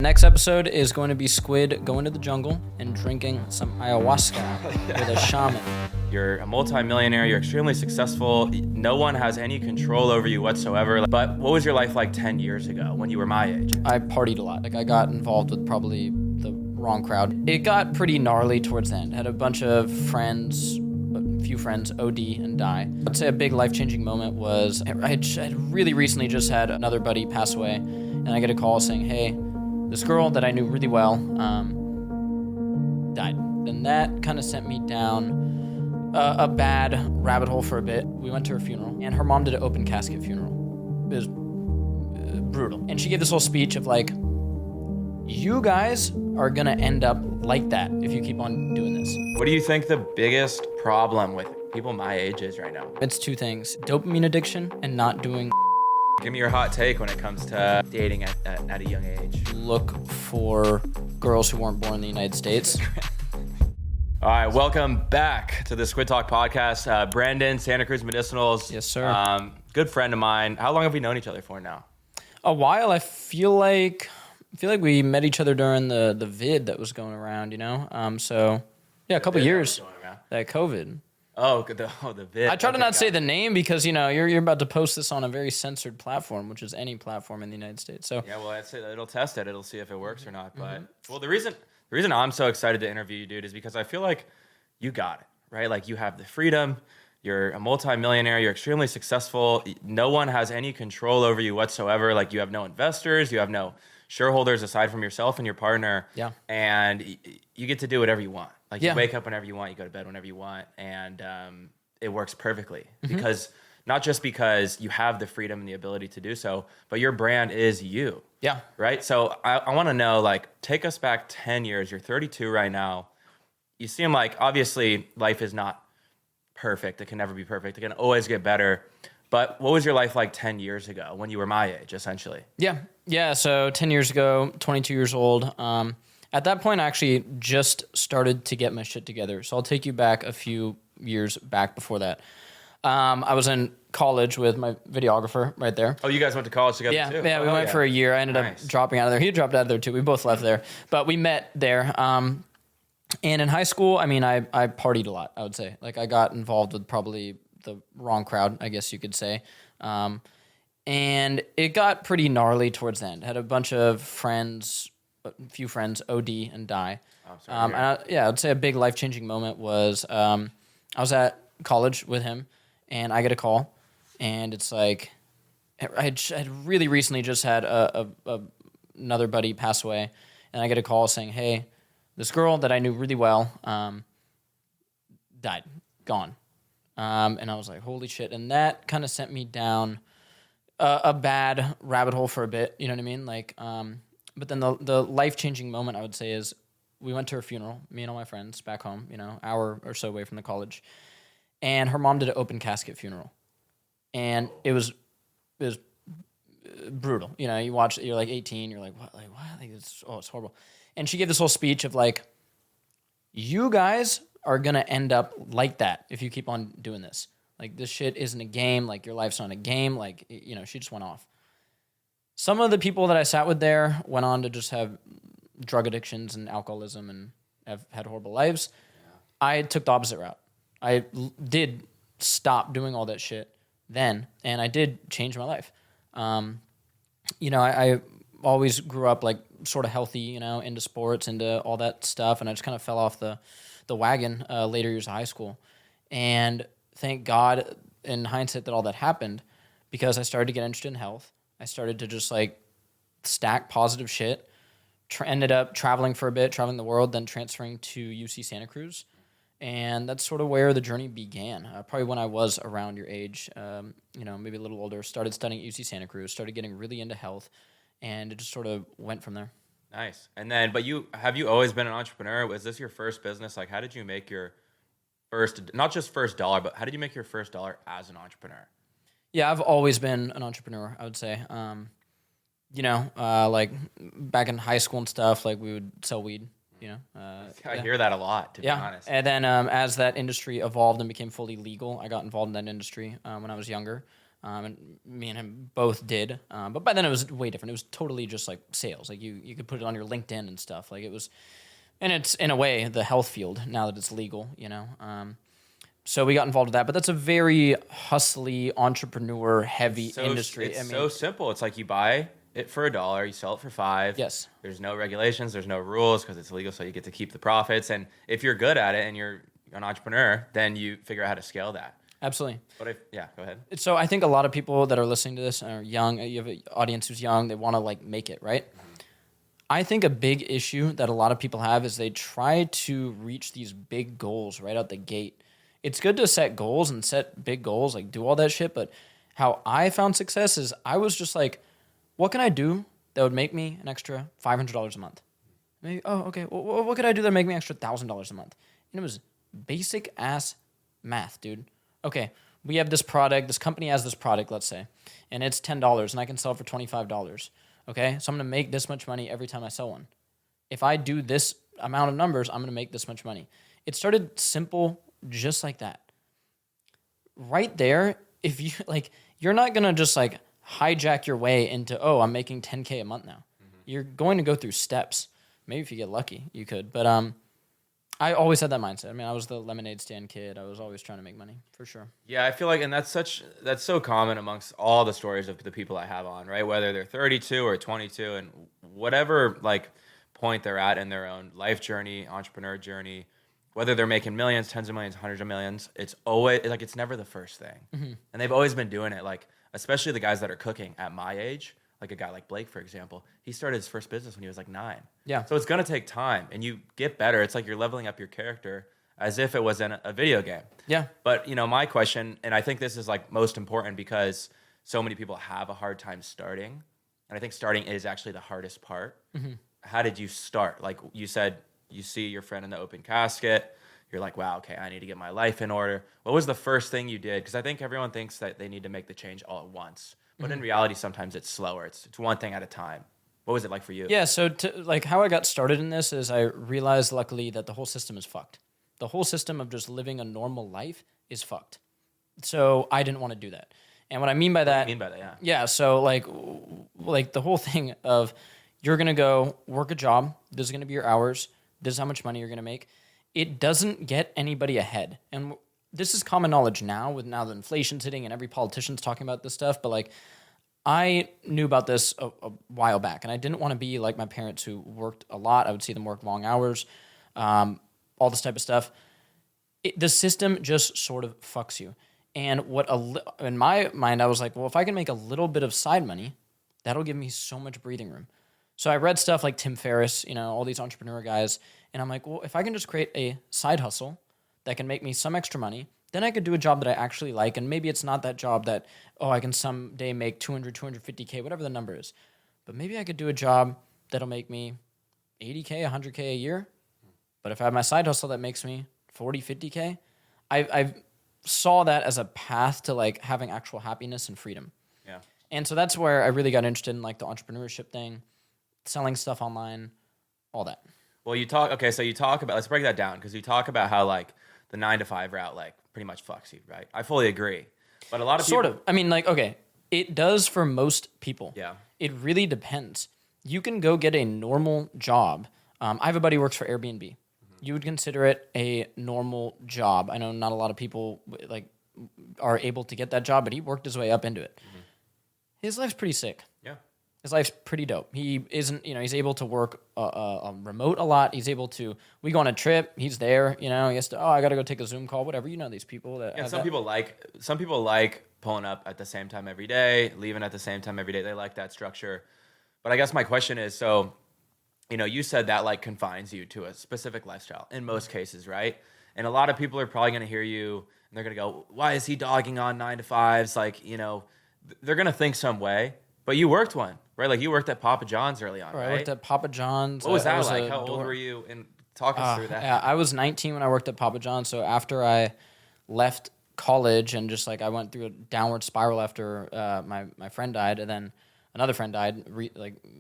Next episode is going to be Squid going to the jungle and drinking some ayahuasca with a shaman. You're a multi-millionaire, you're extremely successful, no one has any control over you whatsoever. But what was your life like 10 years ago when you were my age? I partied a lot. I got involved with probably the wrong crowd. It got pretty gnarly towards the end. Had a bunch of friends, a few friends OD and die. I'd say a big life-changing moment was I had really recently just had another buddy pass away, and I get a call saying, hey, this girl that I knew really well died. And that kind of sent me down a bad rabbit hole for a bit. We went to her funeral, and her mom did an open casket funeral. It was brutal. And she gave this whole speech of like, you guys are gonna end up like that if you keep on doing this. What do you think the biggest problem with people my age is right now? It's two things: dopamine addiction and not doing. Give me your hot take when it comes to dating at a young age. Look for girls who weren't born in the United States. All right, welcome back to the Squid Talk podcast. Brendan, Santa Cruz Medicinals. Yes, sir. Good friend of mine. How long have we known each other for now? A while. I feel like we met each other during the vid that was going around, you know? So yeah, a couple years. That COVID. Oh, the vid. I try to not say the name because, you know, you're about to post this on a very censored platform, which is any platform in the United States. So yeah, well, that's it. It'll test it. It'll see if it works or not. But well, the reason I'm so excited to interview you, dude, is because I feel like you got it, right? Like you have the freedom. You're a multi-millionaire. You're extremely successful. No one has any control over you whatsoever. Like you have no investors. You have no shareholders aside from yourself and your partner. Yeah. And you get to do whatever you want. Like Yeah. you wake up whenever you want. You go to bed whenever you want. And it works perfectly because not just because you have the freedom and the ability to do so, but your brand is you. yeah. Right? So I want to know, like, take us back 10 years. You're 32 right now. You seem like, obviously, life is not perfect. It can never be perfect. It can always get better. But what was your life like 10 years ago when you were my age, essentially? Yeah. So 10 years ago, 22 years old. At that point, I actually just started to get my shit together. So I'll take you back a few years back before that. I was in college with my videographer right there. Oh, you guys went to college together too? Yeah, we went for a year. I ended up dropping out of there. He dropped out of there too. We both left there. But we met there. And in high school, I mean, I partied a lot, I would say. Like, I got involved with probably the wrong crowd, I guess you could say. And it got pretty gnarly towards the end. Had a bunch of friends, a few friends OD and die. Oh, sorry. I'd say a big life-changing moment was I was at college with him, and I get a call, and it's like I had really recently just had another buddy pass away, and I get a call saying, hey, this girl that I knew really well died, gone. And I was like, holy shit. And that kind of sent me down a bad rabbit hole for a bit, you know what I mean? Like, but then the life-changing moment, I would say, is we went to her funeral, me and all my friends back home, you know, hour or so away from the college. And her mom did an open casket funeral. And it was brutal. You know, you watch, you're like 18, you're like, what? Like, what? Like, it's horrible. And she gave this whole speech of like, you guys are going to end up like that if you keep on doing this. Like, this shit isn't a game. Like, your life's not a game. Like, you know, she just went off. Some of the people that I sat with there went on to just have drug addictions and alcoholism and have had horrible lives. Yeah. I took the opposite route. I did stop doing all that shit then, and I did change my life. You know, I always grew up like sort of healthy, you know, into sports, into all that stuff, and I just kind of fell off the wagon later years of high school. And thank God, in hindsight, that all that happened because I started to get interested in health. I started to just like stack positive shit. Ended up traveling for a bit, traveling the world, then transferring to UC Santa Cruz. And that's sort of where the journey began. Probably when I was around your age, you know, maybe a little older, started studying at UC Santa Cruz, started getting really into health, and it just sort of went from there. Nice. And then, but have you always been an entrepreneur? Was this your first business? Like, how did you make your first, not just first dollar, but how did you make your first dollar as an entrepreneur? Yeah, I've always been an entrepreneur, I would say. You know, like back in high school and stuff, like we would sell weed, you know. I hear that a lot, to be honest. And then as that industry evolved and became fully legal, I got involved in that industry when I was younger. And me and him both did. But by then it was way different. It was totally just like sales. Like you could put it on your LinkedIn and stuff. Like it was, and it's in a way the health field now that it's legal, you know. So we got involved with that, but that's a very hustly, entrepreneur heavy industry. It's so simple. It's like you buy it for $1, you sell it for $5. Yes. There's no regulations, there's no rules because it's legal, so you get to keep the profits. And if you're good at it and you're an entrepreneur, then you figure out how to scale that. Absolutely. But go ahead. So I think a lot of people that are listening to this are young. You have an audience who's young. They want to like make it, right? I think a big issue that a lot of people have is they try to reach these big goals right out the gate. It's good to set goals and set big goals, like do all that shit. But how I found success is I was just like, what can I do that would make me an extra $500 a month? Maybe, okay. Well, what could I do that would make me an extra $1,000 a month? And it was basic ass math, dude. Okay, we have this product. This company has this product, let's say, and it's $10, and I can sell it for $25. Okay, so I'm gonna make this much money every time I sell one. If I do this amount of numbers, I'm gonna make this much money. It started simple, just like that. Right there, if you like, you're not gonna just like hijack your way into, I'm making 10K a month now. You're going to go through steps. Maybe if you get lucky, you could. But I always had that mindset. I mean, I was the lemonade stand kid. I was always trying to make money, for sure. Yeah, I feel like, and that's so common amongst all the stories of the people I have on, right? Whether they're 32 or 22 and whatever like point they're at in their own life journey, entrepreneur journey, whether they're making millions, tens of millions, hundreds of millions, it's always like, it's never the first thing. And they've always been doing it. Like, especially the guys that are cooking at my age, like a guy like Blake, for example, he started his first business when he was like 9. Yeah. So it's going to take time and you get better. It's like you're leveling up your character as if it was in a video game. Yeah. But, my question, and I think this is like most important because so many people have a hard time starting. And I think starting is actually the hardest part. How did you start? Like you said, you see your friend in the open casket. You're like, wow, okay, I need to get my life in order. What was the first thing you did? Because I think everyone thinks that they need to make the change all at once. But in reality, sometimes it's slower. It's one thing at a time. What was it like for you? Yeah, so like how I got started in this is I realized luckily that the whole system is fucked. The whole system of just living a normal life is fucked. So I didn't want to do that. And what I mean by that... What do you mean by that, yeah? Yeah, so like the whole thing of you're going to go work a job. This is going to be your hours. This is how much money you're going to make. It doesn't get anybody ahead. And this is common knowledge now that inflation's hitting and every politician's talking about this stuff. But like, I knew about this a while back, and I didn't want to be like my parents who worked a lot. I would see them work long hours, all this type of stuff. The system just sort of fucks you. And in my mind, I was like, well, if I can make a little bit of side money, that'll give me so much breathing room. So I read stuff like Tim Ferriss, all these entrepreneur guys, and I'm like, well, if I can just create a side hustle that can make me some extra money, then I could do a job that I actually like, and maybe it's not that job that, I can someday make 200, 250K, whatever the number is. But maybe I could do a job that'll make me 80K, 100K a year. But if I have my side hustle that makes me 40, 50K, I saw that as a path to like having actual happiness and freedom. Yeah. And so that's where I really got interested in like the entrepreneurship thing, selling stuff online, all that. Well, you talk about, let's break that down, because you talk about how like the 9-to-5 route like pretty much fucks you, right? I fully agree. But a lot of people... Sort of. I mean, like, okay, it does for most people. Yeah. It really depends. You can go get a normal job. I have a buddy who works for Airbnb. You would consider it a normal job. I know not a lot of people like are able to get that job, but he worked his way up into it. His life's pretty sick. Yeah. His life's pretty dope. He isn't, he's able to work remote a lot. He's able to, we go on a trip, he's there, he has to, I got to go take a Zoom call, whatever. These people that. Yeah, some people like pulling up at the same time every day, leaving at the same time every day. They like that structure. But I guess my question is, so, you said that like confines you to a specific lifestyle in most cases, right? And a lot of people are probably going to hear you and they're going to go, why is he dogging on 9-to-5s? Like, they're going to think some way. But you worked one, right? Like you worked at Papa John's early on, right? I worked at Papa John's. What was that like? How old were you? And talk us through that. Yeah, I was 19 when I worked at Papa John's. So after I left college and just like I went through a downward spiral after my friend died, and then another friend died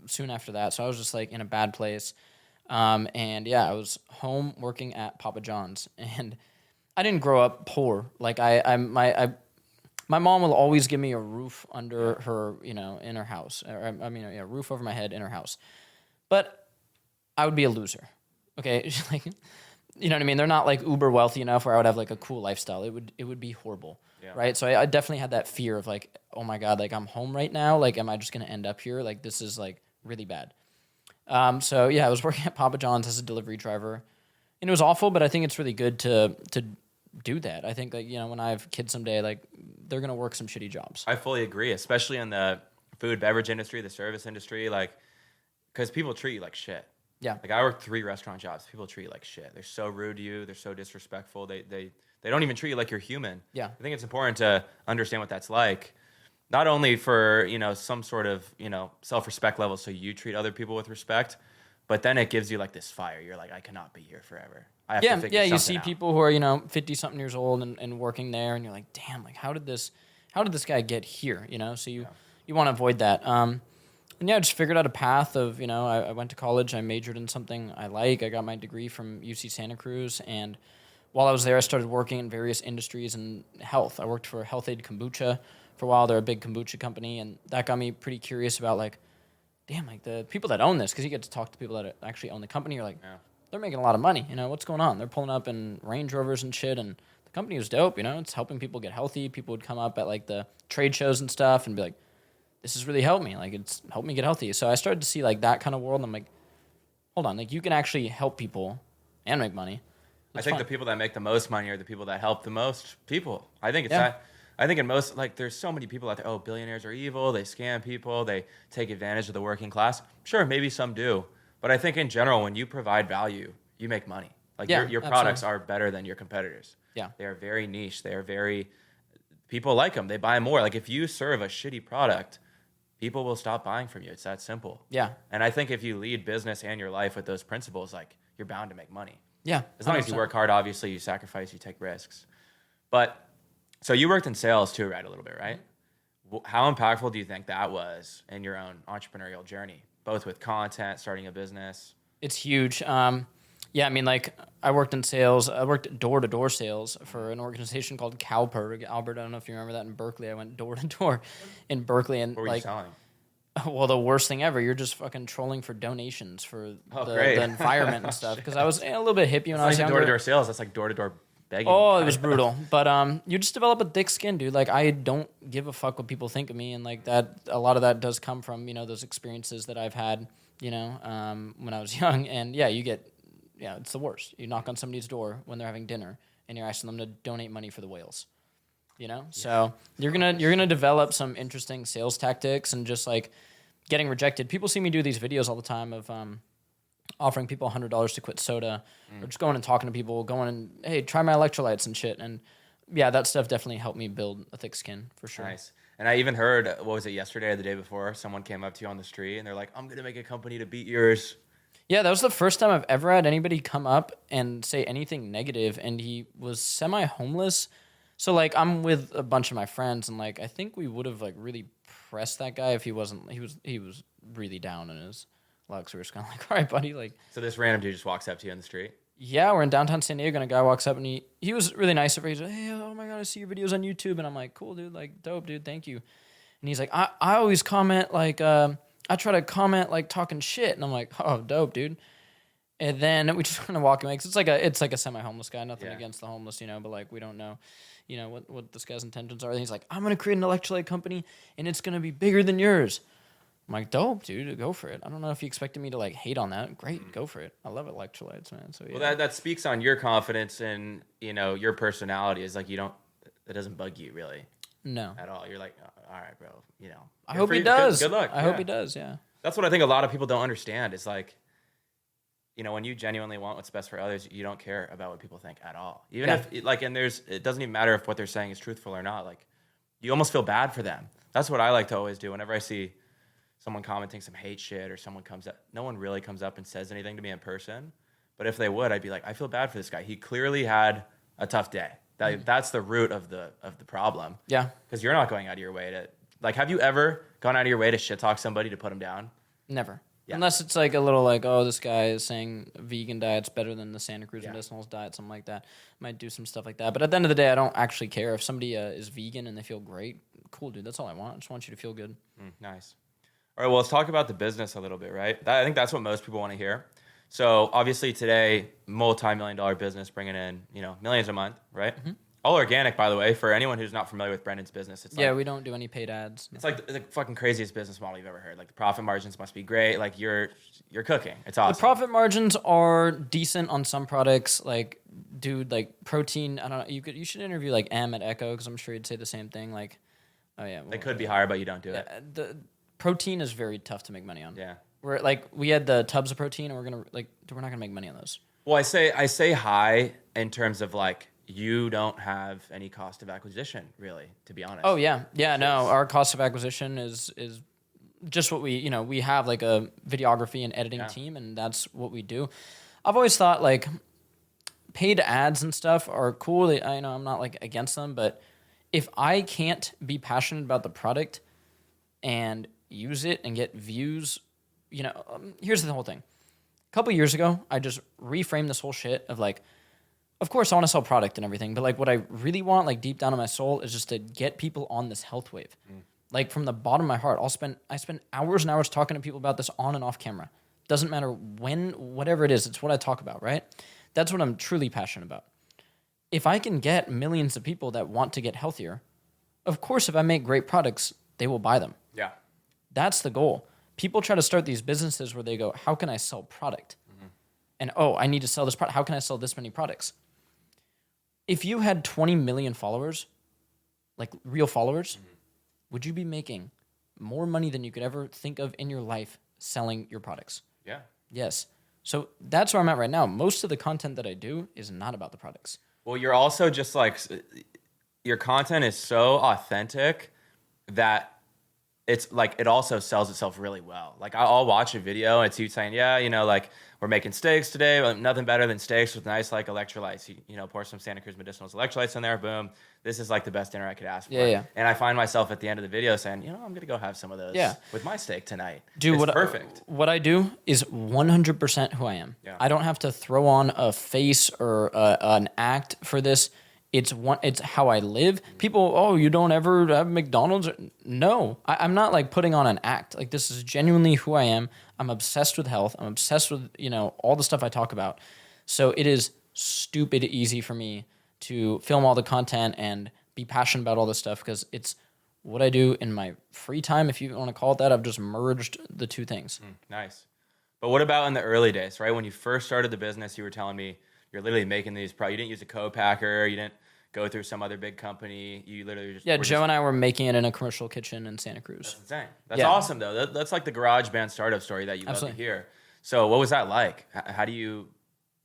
soon after that. So I was just like in a bad place. And yeah, I was home working at Papa John's, and I didn't grow up poor. Like My mom will always give me a roof under her, in her house. Or, I mean, a roof over my head in her house. But I would be a loser. Okay, like, you know what I mean? They're not like uber wealthy enough where I would have like a cool lifestyle. It would be horrible, right? So I definitely had that fear of like, oh my God, like I'm home right now. Like, am I just gonna end up here? Like, this is like really bad. So yeah, I was working at Papa John's as a delivery driver, and it was awful. But I think it's really good to do that. I think like when I have kids someday, like they're gonna work some shitty jobs. I fully agree, especially in the food beverage industry, the service industry, like because people treat you like shit. Yeah. Like I worked 3 restaurant jobs. People treat you like shit. They're so rude to you. They're so disrespectful. They don't even treat you like you're human. Yeah. I think it's important to understand what that's like, not only for, some sort of, self-respect level so you treat other people with respect, but then it gives you like this fire. You're like, I cannot be here forever. I have to figure something you see out. people who are, 50-something years old and working there, and you're like, damn, like how did this guy get here? So you want to avoid that. And yeah, I just figured out a path of, I went to college, I majored in something I like. I got my degree from UC Santa Cruz. And while I was there, I started working in various industries and health. I worked for Health Aid Kombucha for a while. They're a big kombucha company. And that got me pretty curious about like, damn, like the people that own this, because you get to talk to people that actually own the company. You're like, they're making a lot of money. What's going on? They're pulling up in Range Rovers and shit. And the company was dope. It's helping people get healthy. People would come up at like the trade shows and stuff and be like, this has really helped me. Like, it's helped me get healthy. So I started to see, like, that kind of world. And I'm like, hold on. Like, you can actually help people and make money. I think the people that make the most money are the people that help the most people. I think it's that. I think in most, like, there's so many people out there, billionaires are evil. They scam people. They take advantage of the working class. Sure, maybe some do. But I think in general, when you provide value, you make money. Like, your products are better than your competitors. Yeah. They are very niche. They are very, people like them. They buy more. Like, if you serve a shitty product, people will stop buying from you. It's that simple. Yeah. And I think if you lead business and your life with those principles, like you're bound to make money. Yeah. As long 100%. as you work hard, obviously you sacrifice, you take risks. But so you worked in sales too, right? A little bit, right? How impactful do you think that was in your own entrepreneurial journey, both with content, starting a business? It's huge. Yeah, I mean, like, I worked in sales. I worked door-to-door sales for an organization called CalPERG. Albert, I don't know if you remember that in Berkeley. I went door-to-door in Berkeley. And what were you selling? Well, the worst thing ever. You're just fucking trolling for donations for Great. the environment and stuff. Because I was a little bit hippie when I was younger. Door-to-door sales. That's like door-to-door begging. Oh, it was brutal. But you just develop a thick skin, dude. Like, I don't give a fuck what people think of me. And, like, that, a lot of that does come from, those experiences that I've had, when I was young. And, yeah, it's the worst. You knock on somebody's door when they're having dinner and you're asking them to donate money for the whales. So you're gonna develop some interesting sales tactics and just like getting rejected. People see me do these videos all the time of offering people $100 to quit soda, or just going and talking to people, going and hey, try my electrolytes and shit. And yeah, that stuff definitely helped me build a thick skin for sure. Nice. And I even heard, what was it, yesterday or the day before, someone came up to you on the street and they're like, I'm gonna make a company to beat yours. Yeah, that was the first time I've ever had anybody come up and say anything negative, and he was semi-homeless. So, like, I'm with a bunch of my friends, and, like, I think we would have, like, really pressed that guy if he wasn't, he was really down in his luck, so we were just kind of like, all right, buddy, like. So this random dude just walks up to you on the street? Yeah, we're in downtown San Diego, and a guy walks up, and he was really nice. He's like, hey, oh my God, I see your videos on YouTube, and I'm like, cool, dude, like, dope, dude, thank you. And he's like, I always comment, like, I try to comment like talking shit, and I'm like, oh, dope, dude. And then we just kind of walk away because it's like a semi-homeless guy. Nothing against the homeless, but like we don't know, what this guy's intentions are. And he's like, I'm gonna create an electrolyte company, and it's gonna be bigger than yours. I'm like, dope, dude, go for it. I don't know if you expected me to like hate on that. Great, go for it. I love electrolytes, man. So yeah. Well, that speaks on your confidence and your personality. Is like it doesn't bug you really. No. At all. You're like, all right, bro. I hope he does. Good luck. I hope he does. Yeah. That's what I think a lot of people don't understand. Is like, when you genuinely want what's best for others, you don't care about what people think at all. Even if it doesn't even matter if what they're saying is truthful or not. Like, you almost feel bad for them. That's what I like to always do. Whenever I see someone commenting some hate shit or someone comes up, no one really comes up and says anything to me in person. But if they would, I'd be like, I feel bad for this guy. He clearly had a tough day. That's the root of the problem. Yeah. Because you're not going out of your way to, like, have you ever gone out of your way to shit talk somebody to put them down? Never. Yeah. Unless it's like a little like, oh, this guy is saying vegan diet's better than the Santa Cruz Yeah. Medicinals diet, something like that. Might do some stuff like that. But at the end of the day, I don't actually care. If somebody is vegan and they feel great, cool, dude. That's all I want. I just want you to feel good. Nice. All right, well, let's talk about the business a little bit, right? I think that's what most people want to hear. So obviously today, multi-million-dollar business bringing in, millions a month, right? All organic, by the way, for anyone who's not familiar with Brendan's business. It's Yeah, we don't do any paid ads. It's like the fucking craziest business model you've ever heard. Like the profit margins must be great. Like you're cooking. It's awesome. The profit margins are decent on some products. Like, dude, like protein. I don't know. You should interview like M at Echo because I'm sure he'd say the same thing. Like, oh yeah, They could be higher, but you don't do it. The protein is very tough to make money on. Yeah. We're like we had the tubs of protein, and we're not gonna make money on those. Well, I say high in terms of like you don't have any cost of acquisition, really, to be honest. Oh yeah, no. Our cost of acquisition is just what we have like a videography and editing team, and that's what we do. I've always thought like paid ads and stuff are cool. I know I'm not like against them, but if I can't be passionate about the product and use it and get views, here's the whole thing. A couple years ago, I just reframed this whole shit of like, of course I want to sell product and everything, but like what I really want, like deep down in my soul, is just to get people on this health wave. Like from the bottom of my heart, I spend hours and hours talking to people about this on and off camera. Doesn't matter when, whatever it is, it's what I talk about, right? That's what I'm truly passionate about. If I can get millions of people that want to get healthier, of course, if I make great products, they will buy them. Yeah. That's the goal. People try to start these businesses where they go, how can I sell product? And, I need to sell this product. How can I sell this many products? If you had 20 million followers, like real followers, would you be making more money than you could ever think of in your life selling your products? Yeah. Yes. So that's where I'm at right now. Most of the content that I do is not about the products. Well, you're also just like, your content is so authentic that it's like, it also sells itself really well. Like I'll watch a video and it's you saying, yeah, like we're making steaks today, but nothing better than steaks with nice like electrolytes. You pour some Santa Cruz Medicinals electrolytes in there, boom. This is like the best dinner I could ask for. Yeah. And I find myself at the end of the video saying, I'm going to go have some of those with my steak tonight. Dude, it's perfect. What I do is 100% who I am. Yeah. I don't have to throw on a face or an act for this. It's how I live. People, you don't ever have McDonald's? No, I'm not like putting on an act. Like this is genuinely who I am. I'm obsessed with health. I'm obsessed with, all the stuff I talk about. So it is stupid easy for me to film all the content and be passionate about all this stuff because it's what I do in my free time. If you want to call it that, I've just merged the two things. Nice. But what about in the early days, right? When you first started the business, you were telling me you're literally making these you didn't use a co-packer, you didn't go through some other big company, you literally just... Yeah, Joe and I were making it in a commercial kitchen in Santa Cruz. That's insane. That's awesome, though. That's like the garage band startup story that you love to hear. So what was that like? How do you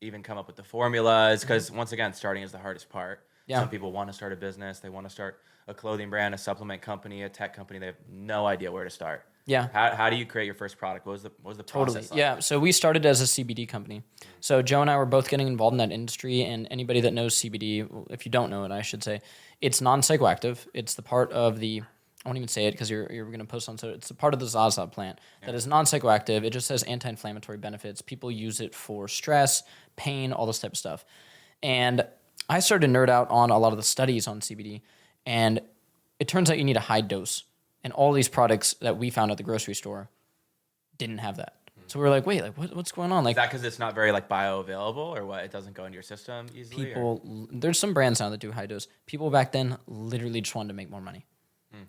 even come up with the formulas? Because once again, starting is the hardest part. Yeah. Some people want to start a business. They want to start a clothing brand, a supplement company, a tech company. They have no idea where to start. Yeah. How do you create your first product? What was the process like? Yeah. So we started as a CBD company. So Joe and I were both getting involved in that industry, and anybody that knows CBD, if you don't know it, I should say, it's non-psychoactive. It's the part of the, I won't even say it because you're going to post on, so it's the part of the Zaza plant that is non-psychoactive. It just has anti-inflammatory benefits. People use it for stress, pain, all this type of stuff. And I started to nerd out on a lot of the studies on CBD, and it turns out you need a high dose. And all these products that we found at the grocery store didn't have that. So we were like, wait, like what's going on? Like, Is that because it's not very like bioavailable or what? It doesn't go into your system easily? There's some brands now that do high dose. People back then literally just wanted to make more money.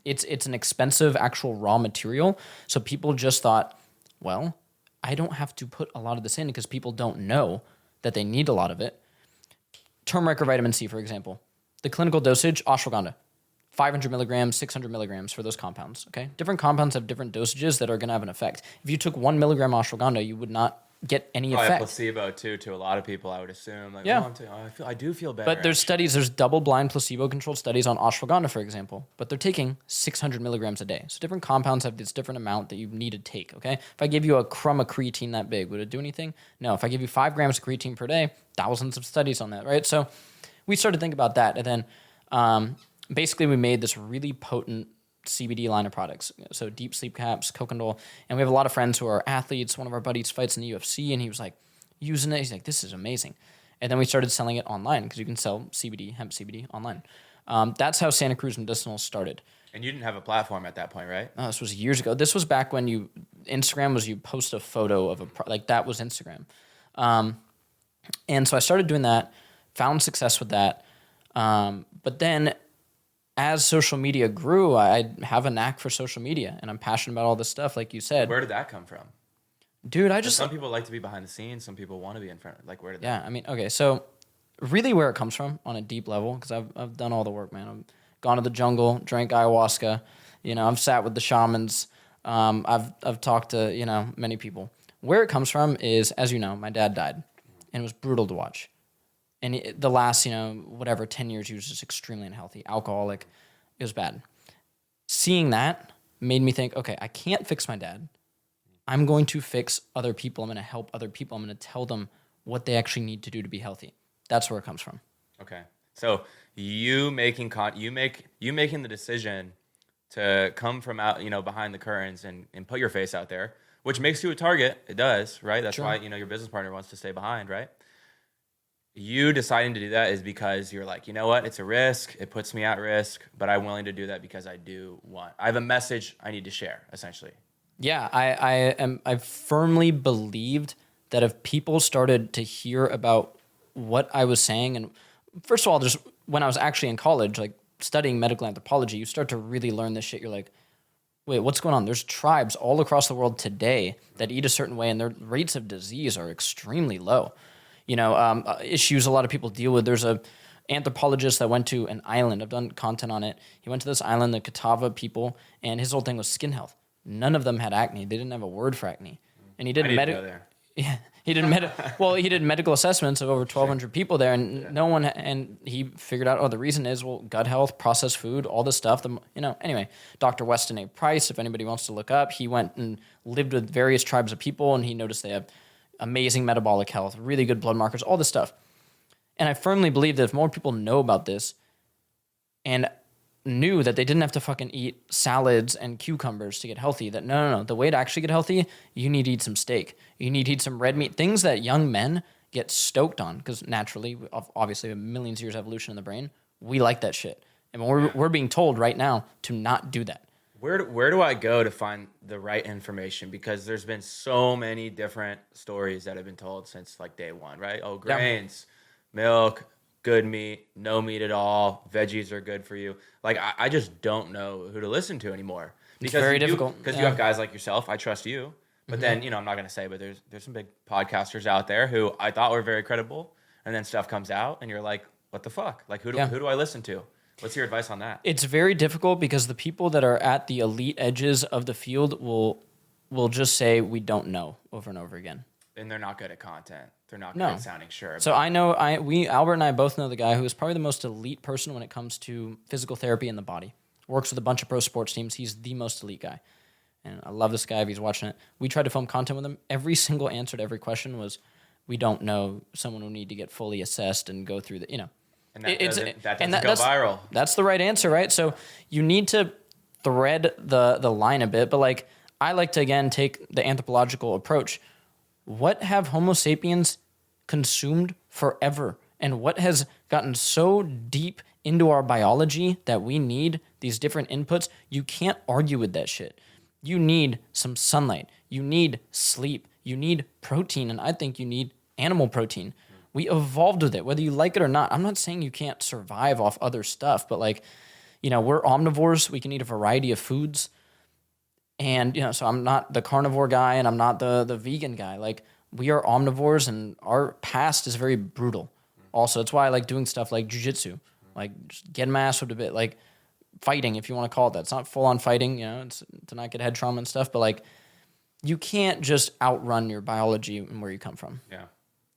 It's an expensive actual raw material. So people just thought, well, I don't have to put a lot of this in because people don't know that they need a lot of it. Turmeric or vitamin C, for example. The clinical dosage, ashwagandha. 500 milligrams, 600 milligrams for those compounds, okay? Different compounds have different dosages that are going to have an effect. If you took 1 milligram ashwagandha, you would not get any effect. Placebo, too, to a lot of people, I would assume. Like, yeah. I do feel better. But there's double-blind placebo-controlled studies on ashwagandha, for example, but they're taking 600 milligrams a day. So different compounds have this different amount that you need to take, okay? If I give you a crumb of creatine that big, would it do anything? No. If I give you 5 grams of creatine per day, thousands of studies on that, right? So we started to think about that, and then... basically, we made this really potent CBD line of products. So deep sleep caps, coconut, and we have a lot of friends who are athletes. One of our buddies fights in the UFC, and he was like using it. He's like, this is amazing. And then we started selling it online because you can sell CBD, hemp CBD online. That's how Santa Cruz Medicinals started. And you didn't have a platform at that point, right? This was years ago. This was back when Instagram was you post a photo of like that was Instagram. And so I started doing that, found success with that. But then as social media grew, I have a knack for social media and I'm passionate about all this stuff, like you said. Where did that come from? Dude, some people like to be behind the scenes. Some people want to be in front. Like, where did that? Yeah, I mean, okay, so really where it comes from on a deep level, because I've done all the work, man. I've gone to the jungle, drank ayahuasca. I've sat with the shamans. I've talked to many people. Where it comes from is, as you know, my dad died, and it was brutal to watch. And the last 10 years, he was just extremely unhealthy, alcoholic. It was bad. Seeing that made me think, okay, I can't fix my dad. I'm going to fix other people. I'm going to help other people. I'm going to tell them what they actually need to do to be healthy. That's where it comes from. Okay. So you making the decision to come from out, behind the curtains and put your face out there, which makes you a target. It does, right? That's Sure. why, your business partner wants to stay behind, right? You deciding to do that is because you're like, you know what? It's a risk. It puts me at risk, but I'm willing to do that because I have a message I need to share, essentially. Yeah, I firmly believed that if people started to hear about what I was saying, and first of all, just when I was actually in college, like studying medical anthropology, you start to really learn this shit. You're like, wait, what's going on? There's tribes all across the world today that eat a certain way, and their rates of disease are extremely low. Issues a lot of people deal with. There's a anthropologist that went to an island. I've done content on it. He went to this island, the Catawba people, and his whole thing was skin health. None of them had acne. They didn't have a word for acne. And he did he did medical assessments of over 1,200 people there, and no one. And he figured out, the reason is gut health, processed food, all this stuff. Anyway, Dr. Weston A. Price, if anybody wants to look up, he went and lived with various tribes of people, and he noticed they have amazing metabolic health, really good blood markers, all this stuff. And I firmly believe that if more people know about this, and knew that they didn't have to fucking eat salads and cucumbers to get healthy, that no, the way to actually get healthy, you need to eat some steak. You need to eat some red meat, things that young men get stoked on, because naturally, obviously, millions of years of evolution in the brain, we like that shit. And we're being told right now to not do that. Where do I go to find the right information? Because there's been so many different stories that have been told since like day one, right? Oh, grains, milk, good meat, no meat at all, veggies are good for you. Like, I just don't know who to listen to anymore. Because it's very difficult. Because you have guys like yourself, I trust you. But then, I'm not going to say, but there's some big podcasters out there who I thought were very credible, and then stuff comes out, and you're like, what the fuck? Like, who do I listen to? What's your advice on that? It's very difficult because the people that are at the elite edges of the field will just say, we don't know, over and over again. And they're not good at content. They're not good at sounding sure. So I know, Albert and I both know the guy who is probably the most elite person when it comes to physical therapy in the body. Works with a bunch of pro sports teams. He's the most elite guy. And I love this guy if he's watching it. We tried to film content with him. Every single answer to every question was, we don't know. Someone will need to get fully assessed and go through the, And that doesn't go viral. That's the right answer, right? So you need to thread the line a bit. But like, I like to, again, take the anthropological approach. What have Homo sapiens consumed forever? And what has gotten so deep into our biology that we need these different inputs? You can't argue with that shit. You need some sunlight. You need sleep. You need protein. And I think you need animal protein. We evolved with it, whether you like it or not. I'm not saying you can't survive off other stuff, but like, we're omnivores. We can eat a variety of foods. And, so I'm not the carnivore guy and I'm not the vegan guy. Like, we are omnivores and our past is very brutal. Also, that's why I like doing stuff like jiu-jitsu, like just getting my ass whipped a bit, like fighting, if you want to call it that. It's not full-on fighting, it's to not get head trauma and stuff, but like, you can't just outrun your biology and where you come from. Yeah.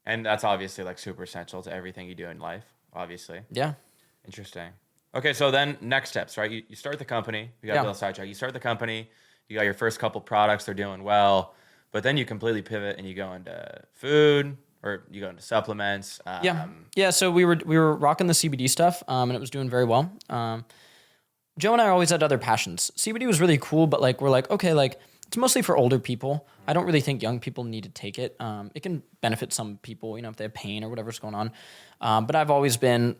And that's obviously like super essential to everything you do in life, obviously. Yeah. Interesting. Okay, so then next steps, right? You start the company. You got a little sidetrack. You start the company. You got your first couple products. They're doing well. But then you completely pivot and you go into food or you go into supplements. Yeah. So we were rocking the CBD stuff, and it was doing very well. Joe and I always had other passions. CBD was really cool, but like we're like, okay, like it's mostly for older people. I don't really think young people need to take it. It can benefit some people, if they have pain or whatever's going on. But I've always been,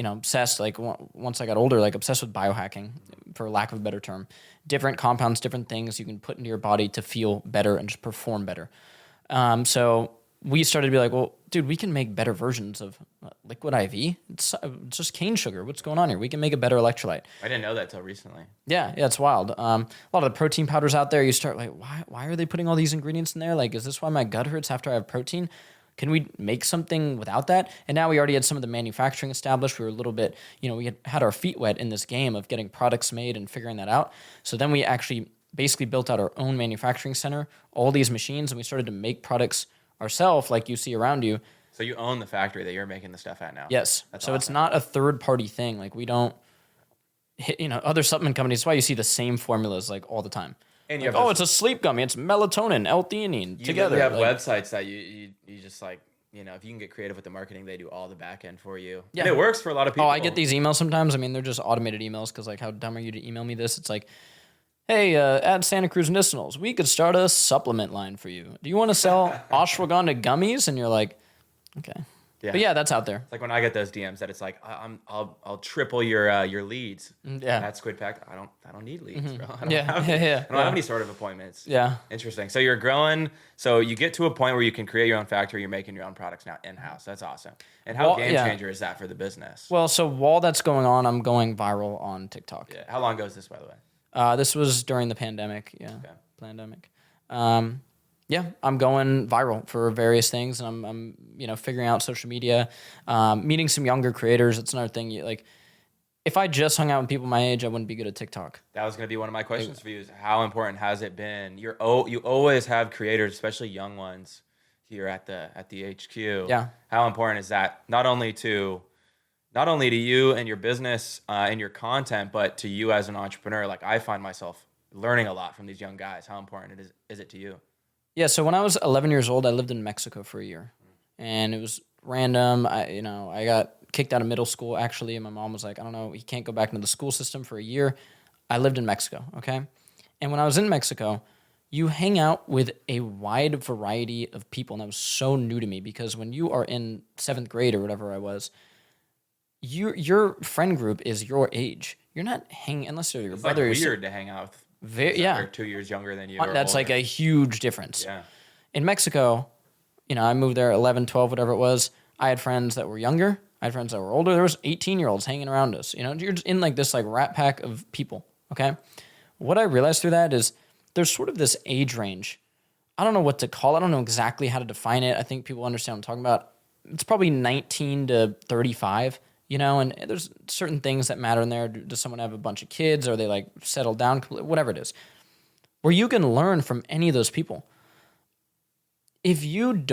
obsessed, like once I got older, like obsessed with biohacking, for lack of a better term. Different compounds, different things you can put into your body to feel better and just perform better. So we started to be like, well, dude, we can make better versions of liquid IV. It's just cane sugar. What's going on here? We can make a better electrolyte. I didn't know that till recently. Yeah, it's wild. A lot of the protein powders out there, you start like, why are they putting all these ingredients in there? Like, is this why my gut hurts after I have protein? Can we make something without that? And now we already had some of the manufacturing established. We were a little bit, we had our feet wet in this game of getting products made and figuring that out. So then we actually basically built out our own manufacturing center, all these machines, and we started to make products ourselves, like you see around you. So you own the factory that you're making the stuff at now? Yes. That's so awesome. It's not a third-party thing. Like we don't hit, other supplement companies. That's why you see the same formulas like all the time. And like, it's a sleep gummy. It's melatonin, L-theanine together. You have websites that you just like, if you can get creative with the marketing, they do all the back end for you. Yeah. And it works for a lot of people. Oh, I get these emails sometimes. I mean, they're just automated emails because like, how dumb are you to email me this? It's like, hey, at Santa Cruz Medicinals, we could start a supplement line for you. Do you want to sell ashwagandha gummies? And you're like, okay. Yeah. But yeah, that's out there. It's like when I get those DMs that it's like, I'll triple your leads. Yeah. At SquidPack, I don't need leads, bro. I don't have any sort of appointments. Yeah. Interesting. So you're growing. So you get to a point where you can create your own factory. You're making your own products now in-house. That's awesome. And how game changer is that for the business? Well, so while that's going on, I'm going viral on TikTok. Yeah. How long ago is this, by the way? This was during the pandemic. Yeah. Okay. Pandemic. Yeah, I'm going viral for various things, and I'm figuring out social media, meeting some younger creators. It's another thing. If I just hung out with people my age, I wouldn't be good at TikTok. That was going to be one of my questions for you: is how important has it been? You always have creators, especially young ones, here at the HQ. Yeah. How important is that? Not only to you and your business and your content, but to you as an entrepreneur. Like I find myself learning a lot from these young guys. How important is it to you? Yeah, so when I was 11 years old, I lived in Mexico for a year, and it was random. I got kicked out of middle school actually, and my mom was like, I don't know, you can't go back into the school system for a year. I lived in Mexico, okay? And when I was in Mexico, you hang out with a wide variety of people, and that was so new to me because when you are in 7th grade or whatever I was, your friend group is your age. You're not hanging unless they're your brother. It's like weird to hang out with. They're 2 years younger than you. That's like a huge difference. Yeah. In Mexico, I moved there 11, 12, whatever it was. I had friends that were younger. I had friends that were older. There was 18-year-olds hanging around us. You're just in like this like rat pack of people, okay? What I realized through that is there's sort of this age range. I don't know what to call it. I don't know exactly how to define it. I think people understand what I'm talking about. It's probably 19 to 35. And there's certain things that matter in there. Does someone have a bunch of kids? Or they like settled down? Whatever it is. Where you can learn from any of those people. If you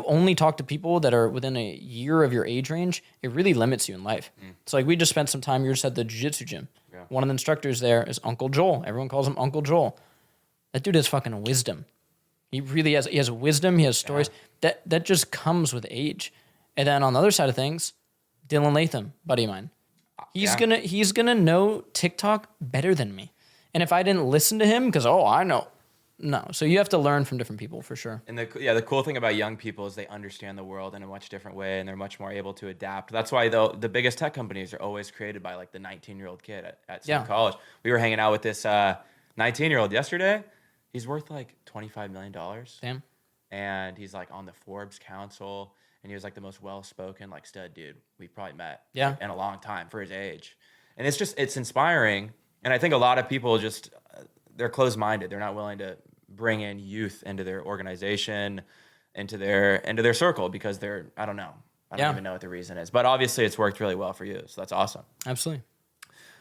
only talk to people that are within a year of your age range, it really limits you in life. So like we just spent some time, you were just at the jiu-jitsu gym. Yeah. One of the instructors there is Uncle Joel. Everyone calls him Uncle Joel. That dude has fucking wisdom. He really has. He has wisdom. He has stories. Yeah. That just comes with age. And then on the other side of things, Dylan Latham, buddy of mine. He's gonna know TikTok better than me. And if I didn't listen to him, because I know. No. So you have to learn from different people for sure. And the cool thing about young people is they understand the world in a much different way and they're much more able to adapt. That's why the biggest tech companies are always created by like the 19-year-old kid at some college. We were hanging out with this 19-year-old yesterday. He's worth like $25 million. Damn. And he's like on the Forbes Council. And he was like the most well-spoken, like stud dude we've probably met in a long time for his age. And it's inspiring. And I think a lot of people just, they're closed-minded. They're not willing to bring in youth into their organization, into their circle because I don't know. I don't even know what the reason is. But obviously it's worked really well for you. So that's awesome. Absolutely.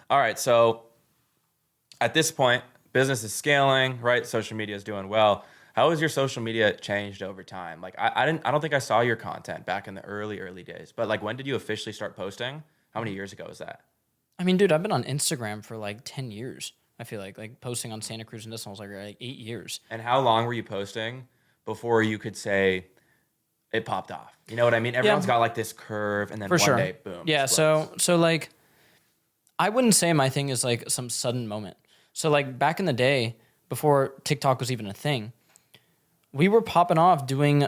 All right. So at this point, business is scaling, right? Social media is doing well. How has your social media changed over time? Like I don't think I saw your content back in the early days, but like when did you officially start posting? How many years ago was that? I mean, dude, I've been on Instagram for like 10 years. I feel like posting on Santa Cruz Medicinals like 8 years. And how long were you posting before you could say it popped off? You know what I mean? Everyone's got like this curve and then day, boom. Yeah, so like I wouldn't say my thing is like some sudden moment. So like back in the day, before TikTok was even a thing, we were popping off doing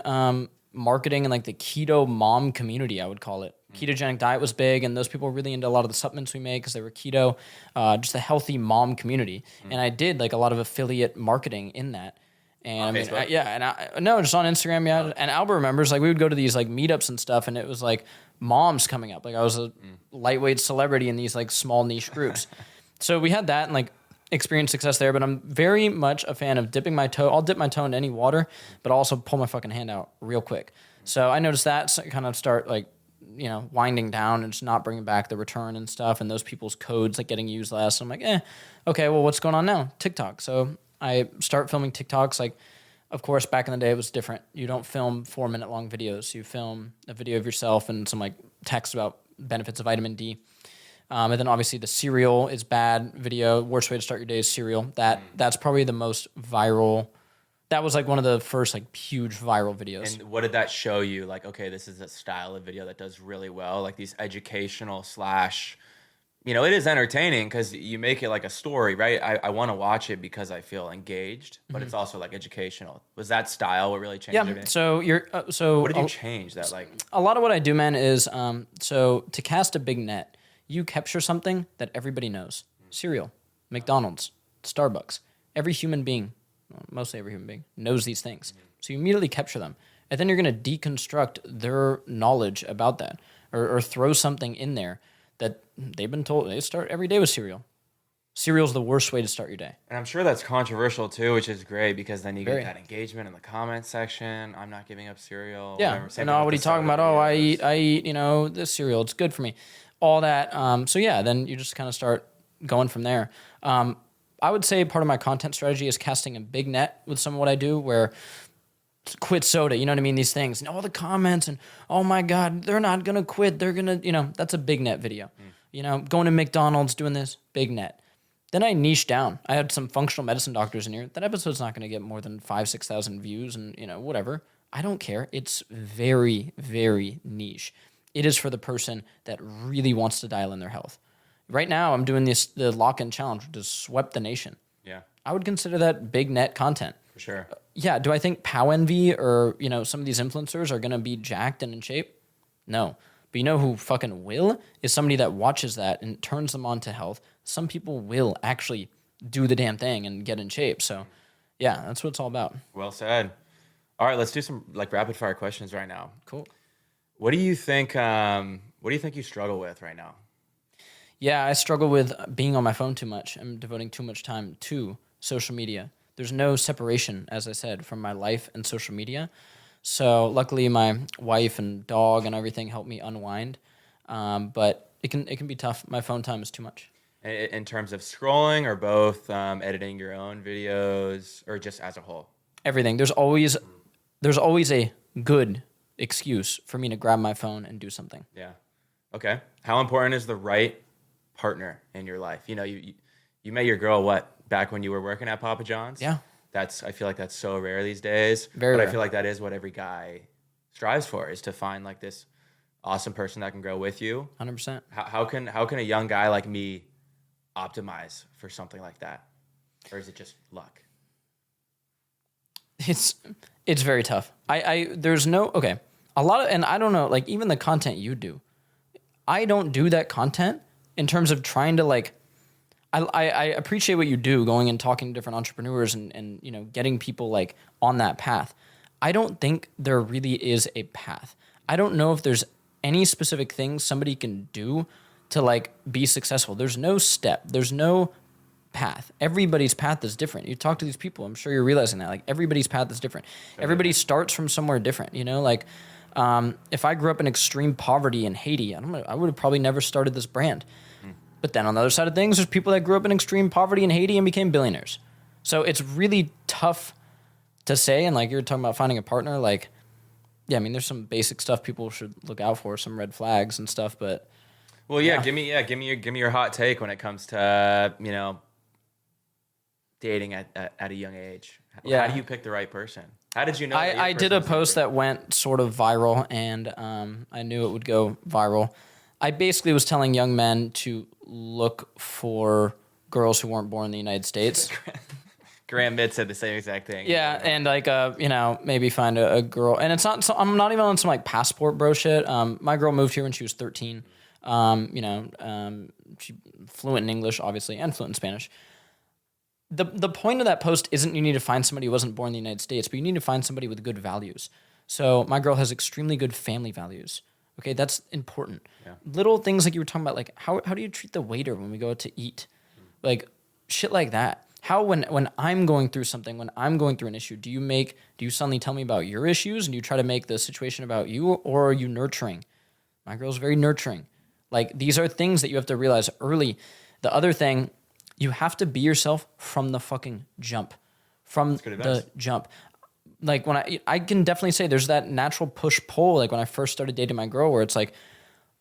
marketing in like the keto mom community, I would call it. Ketogenic diet was big, and those people were really into a lot of the supplements we made because they were keto, just a healthy mom community. And I did like a lot of affiliate marketing in that. And no, just on Instagram, yeah. And Albert remembers, like, we would go to these like meetups and stuff, and it was like moms coming up. Like I was a lightweight celebrity in these like small niche groups. So we had that and like experienced success there. But I'm very much a fan of dipping my toe. I'll dip my toe in any water, but I'll also pull my fucking hand out real quick. So I noticed that kind of start like, you know, winding down and just not bringing back the return and stuff, and those people's codes like getting used less. I'm like, okay, well, what's going on now? TikTok. So I start filming TikToks. Like, of course, back in the day, it was different. You don't film 4-minute long videos. You film a video of yourself and some like text about benefits of vitamin D. And then obviously the cereal is bad video. Worst way to start your day is cereal. That's probably the most viral. That was like one of the first like huge viral videos. And what did that show you? Like, okay, this is a style of video that does really well. Like these educational / you know, it is entertaining because you make it like a story, right? I want to watch it because I feel engaged, but it's also like educational. Was that style what really changed everything? So What did you change that like? A lot of what I do, man, is so to cast a big net, you capture something that everybody knows. Cereal, McDonald's, Starbucks. Every human being, mostly every human being, knows these things. So you immediately capture them. And then you're going to deconstruct their knowledge about that or throw something in there that they've been told. They start every day with cereal. Cereal's the worst way to start your day. And I'm sure that's controversial too, which is great because then you get that engagement in the comment section. I'm not giving up cereal. Yeah. And what are you talking about? Oh, I eat, you know, this cereal. It's good for me. All that. So yeah, then you just kind of start going from there. I would say part of my content strategy is casting a big net with some of what I do, where quit soda, you know what I mean? These things and all the comments and, oh my God, they're not going to quit. They're going to, you know, that's a big net video. You know, going to McDonald's, doing this, big net. Then I niche down. I had some functional medicine doctors in here. That episode's not going to get more than 5,000-6,000 views and, you know, whatever. I don't care. It's very, very niche. It is for the person that really wants to dial in their health. Right now, I'm doing the lock-in challenge, which has swept the nation. Yeah. I would consider that big net content. For sure. Yeah. Do I think Pow Envy or, you know, some of these influencers are going to be jacked and in shape? No. But you know who fucking will? Is somebody that watches that and turns them on to health. Some people will actually do the damn thing and get in shape. So, yeah, that's what it's all about. Well said. All right, let's do some like rapid fire questions right now. Cool. What do you think you struggle with right now? Yeah, I struggle with being on my phone too much. I'm devoting too much time to social media. There's no separation, as I said, from my life and social media. So luckily my wife and dog and everything help me unwind. But it can be tough. My phone time is too much. In terms of scrolling or both, editing your own videos or just as a whole? Everything. There's always a good excuse for me to grab my phone and do something. Yeah. Okay. How important is the right partner in your life? You know, you met your girl, back when you were working at Papa John's? Yeah. I feel like that's so rare these days. Very rare. I feel like that is what every guy strives for, is to find like this awesome person that can grow with you. 100%. How can a young guy like me optimize for something like that? Or is it just luck? It's very tough. There's no, okay. A lot of, and I don't know, like even the content you do, I don't do that content in terms of trying to like, I appreciate what you do, going and talking to different entrepreneurs and you know, getting people like on that path. I don't think there really is a path. I don't know if there's any specific thing somebody can do to like be successful. There's no step. There's no path. Everybody's path is different. You talk to these people, I'm sure you're realizing that. Like everybody's path is different. Everybody starts from somewhere different, you know? Like if I grew up in extreme poverty in Haiti, I would have probably never started this brand. But then on the other side of things, there's people that grew up in extreme poverty in Haiti and became billionaires. So it's really tough to say. And like you're talking about finding a partner, like, yeah, I mean, there's some basic stuff people should look out for, some red flags and stuff, but. Well, yeah. give me your hot take when it comes to, you know, dating at a young age. Yeah. How do you pick the right person? How did you know? I did a post that went sort of viral, and I knew it would go viral. I basically was telling young men to look for girls who weren't born in the United States. Graham Mitt said the same exact thing. Yeah, and like maybe find a girl. And it's not. So I'm not even on some like passport bro shit. My girl moved here when she was 13. She fluent in English, obviously, and fluent in Spanish. The point of that post isn't you need to find somebody who wasn't born in the United States, but you need to find somebody with good values. So my girl has extremely good family values. Okay, that's important. Yeah. Little things like you were talking about, like how do you treat the waiter when we go out to eat? Like shit like that. How when I'm going through something, when I'm going through an issue, do you suddenly tell me about your issues and you try to make the situation about you, or are you nurturing? My girl's very nurturing. Like these are things that you have to realize early. The other thing, you have to be yourself from the fucking jump. From the jump. Like when I can definitely say there's that natural push-pull, like when I first started dating my girl, where it's like,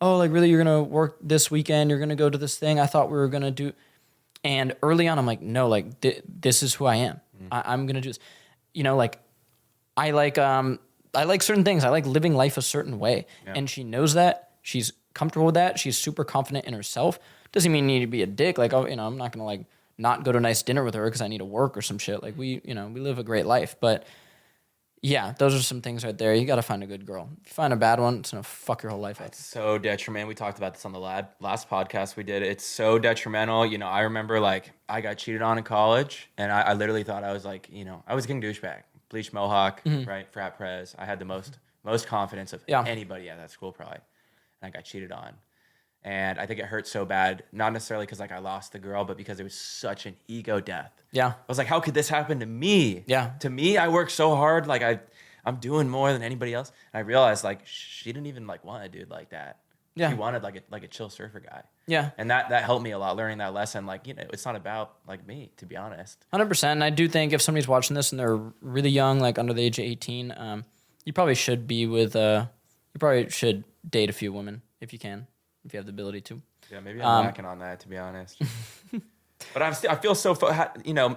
oh, like really you're going to work this weekend, you're going to go to this thing I thought we were going to do. And early on, I'm like, no, like this is who I am. I'm going to do this. You know, like I like certain things. I like living life a certain way. Yeah. And she knows that. She's comfortable with that. She's super confident in herself. Doesn't mean you need to be a dick. Like, oh, I'm not going to like not go to a nice dinner with her because I need to work or some shit. Like we live a great life. But yeah, those are some things right there. You got to find a good girl. If you find a bad one, it's going to fuck your whole life up. It's so detrimental. We talked about this on the last podcast we did. It's so detrimental. You know, I remember like I got cheated on in college, and I literally thought I was like, I was getting douchebag, bleach mohawk, right, frat prez. I had the most confidence of anybody at that school probably, and I got cheated on. And I think it hurt so bad, not necessarily because like I lost the girl, but because it was such an ego death. Yeah. I was like, how could this happen to me? Yeah. To me, I worked so hard. Like I'm doing more than anybody else. And I realized like she didn't even like want a dude like that. Yeah. She wanted like a chill surfer guy. Yeah. And that helped me a lot, learning that lesson. Like, it's not about like me, to be honest. 100%. And I do think if somebody's watching this and they're really young, like under the age of 18, you probably should be with, you probably should date a few women if you can. If you have the ability to. Yeah, maybe I'm lacking on that, to be honest. But I feel so,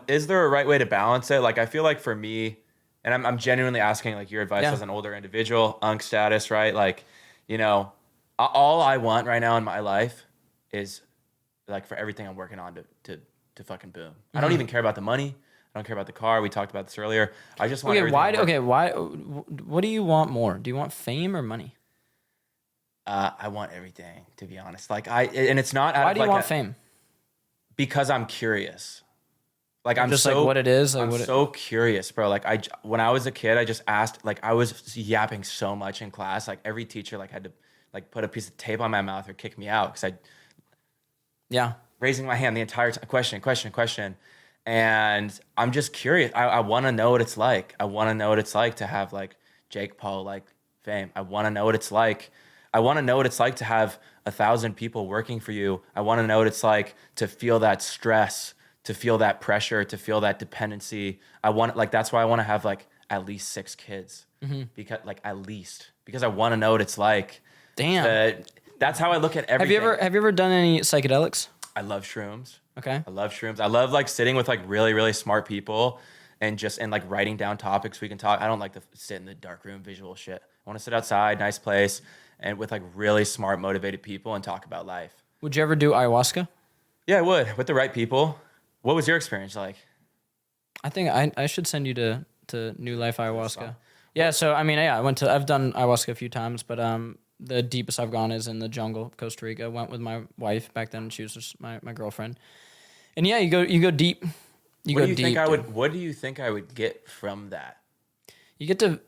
is there a right way to balance it? Like, I feel like for me, and I'm genuinely asking like your advice as an older individual, unk status, right? Like, all I want right now in my life is like for everything I'm working on to fucking boom. I don't even care about the money. I don't care about the car. We talked about this earlier. I just want what do you want more? Do you want fame or money? I want everything, to be honest. Like and it's not. Why do you want fame? Because I'm curious. Like I'm just so like what it is. Like I'm so curious, bro. Like when I was a kid, I just asked. Like I was yapping so much in class. Like every teacher like had to like put a piece of tape on my mouth or kick me out because raising my hand the entire time. Question. And I'm just curious. I want to know what it's like. I want to know what it's like to have like Jake Paul like fame. I want to know what it's like. I want to know what it's like to have 1,000 people working for you. I want to know what it's like to feel that stress, to feel that pressure, to feel that dependency. That's why I want to have like at least 6 kids. Because I want to know what it's like. Damn. That's how I look at everything. Have you ever done any psychedelics? I love shrooms. Okay. I love shrooms. I love like sitting with like really, really smart people and like writing down topics we can talk. I don't like to sit in the dark room, visual shit. I want to sit outside, nice place, and with like really smart, motivated people and talk about life. Would you ever do ayahuasca? Yeah, I would, with the right people. What was your experience like? I think I should send you to New Life Ayahuasca. Yeah, so I mean, yeah, I've done ayahuasca a few times, but the deepest I've gone is in the jungle of Costa Rica. I went with my wife back then. She was just my girlfriend. And yeah, you go deep. What do you think I would get from that? You get to,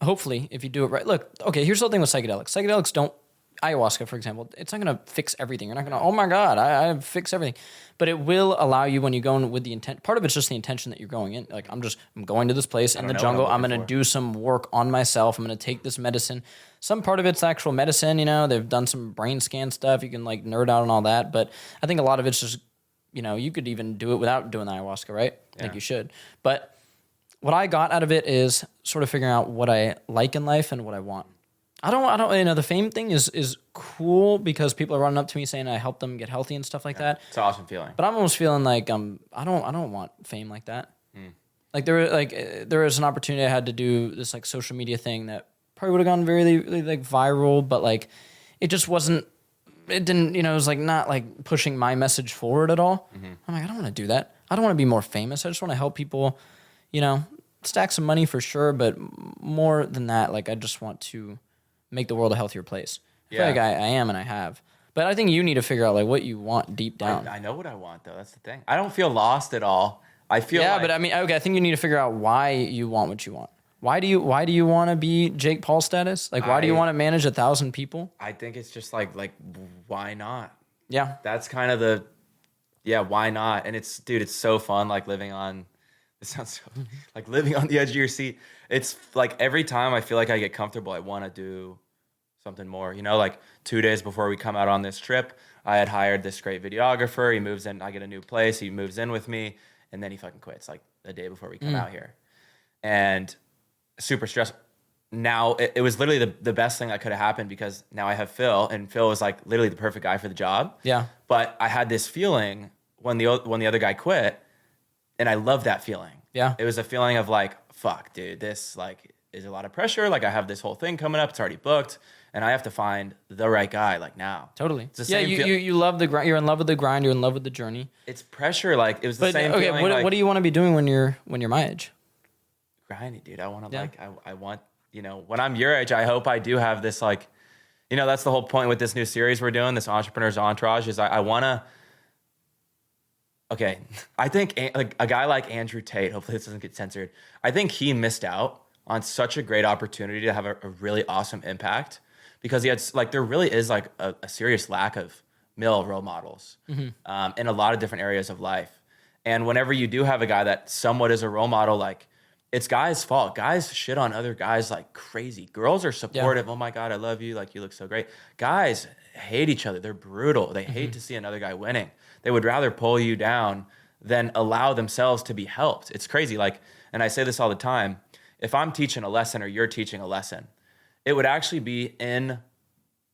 hopefully, if you do it right. Look, okay, here's the thing with psychedelics. Psychedelics don't, ayahuasca, for example, it's not going to fix everything. You're not going to, oh my God, I fix everything. But it will allow you when you go in with the intent. Part of it's just the intention that you're going in. Like, I'm going to this place in the jungle. I'm going to do some work on myself. I'm going to take this medicine. Some part of it's actual medicine, they've done some brain scan stuff. You can like nerd out on all that. But I think a lot of it's just, you could even do it without doing the ayahuasca, right? Yeah. I think you should. But what I got out of it is sort of figuring out what I like in life and what I want. I don't, the fame thing is cool because people are running up to me saying I help them get healthy and stuff like that. It's an awesome feeling. But I'm almost feeling like I don't want fame like that. Like there was an opportunity I had to do this like social media thing that probably would have gone very, really like viral, but like it just wasn't it didn't, it was like not like pushing my message forward at all. I'm like, I don't want to do that. I don't want to be more famous. I just want to help people, stack some money for sure. But more than that, like I just want to make the world a healthier place. I feel like I am and I have. But I think you need to figure out like what you want deep down. I know what I want though. That's the thing. I don't feel lost at all. I feel but I mean, okay, I think you need to figure out why you want what you want. Why do you want to be Jake Paul status? Like, why do you want to manage 1,000 people? I think it's just like, why not? Yeah. That's kind of why not? And it's so fun. Like living on, it sounds so, like living on the edge of your seat. It's like every time I feel like I get comfortable, I want to do something more. Like 2 days before we come out on this trip, I had hired this great videographer. He moves in, I get a new place. He moves in with me and then he fucking quits like the day before we come out here. And super stressful. Now it was literally the best thing that could have happened because now I have Phil and Phil was like literally the perfect guy for the job. Yeah. But I had this feeling when the other guy quit and I love that feeling. Yeah. It was a feeling of like, fuck, dude, this like is a lot of pressure. Like I have this whole thing coming up. It's already booked and I have to find the right guy like now. Totally. It's the same you love the grind. You're in love with the grind. You're in love with the journey. It's pressure. Like it was the same feeling. Okay. What do you want to be doing when you're my age? Grinding, dude. I want to I want, when I'm your age, I hope I do have this like, that's the whole point with this new series we're doing, this Entrepreneur's Entourage, is I want to, okay, I think a guy like Andrew Tate, hopefully this doesn't get censored, I think he missed out on such a great opportunity to have a really awesome impact because he had, like, there really is like a serious lack of male role models in a lot of different areas of life. And whenever you do have a guy that somewhat is a role model, like, it's guys' fault. Guys shit on other guys like crazy. Girls are supportive. Yeah. Oh my God, I love you. Like, you look so great. Guys hate each other. They're brutal. They hate to see another guy winning. They would rather pull you down than allow themselves to be helped. It's crazy. Like, and I say this all the time. If I'm teaching a lesson or you're teaching a lesson, it would actually be in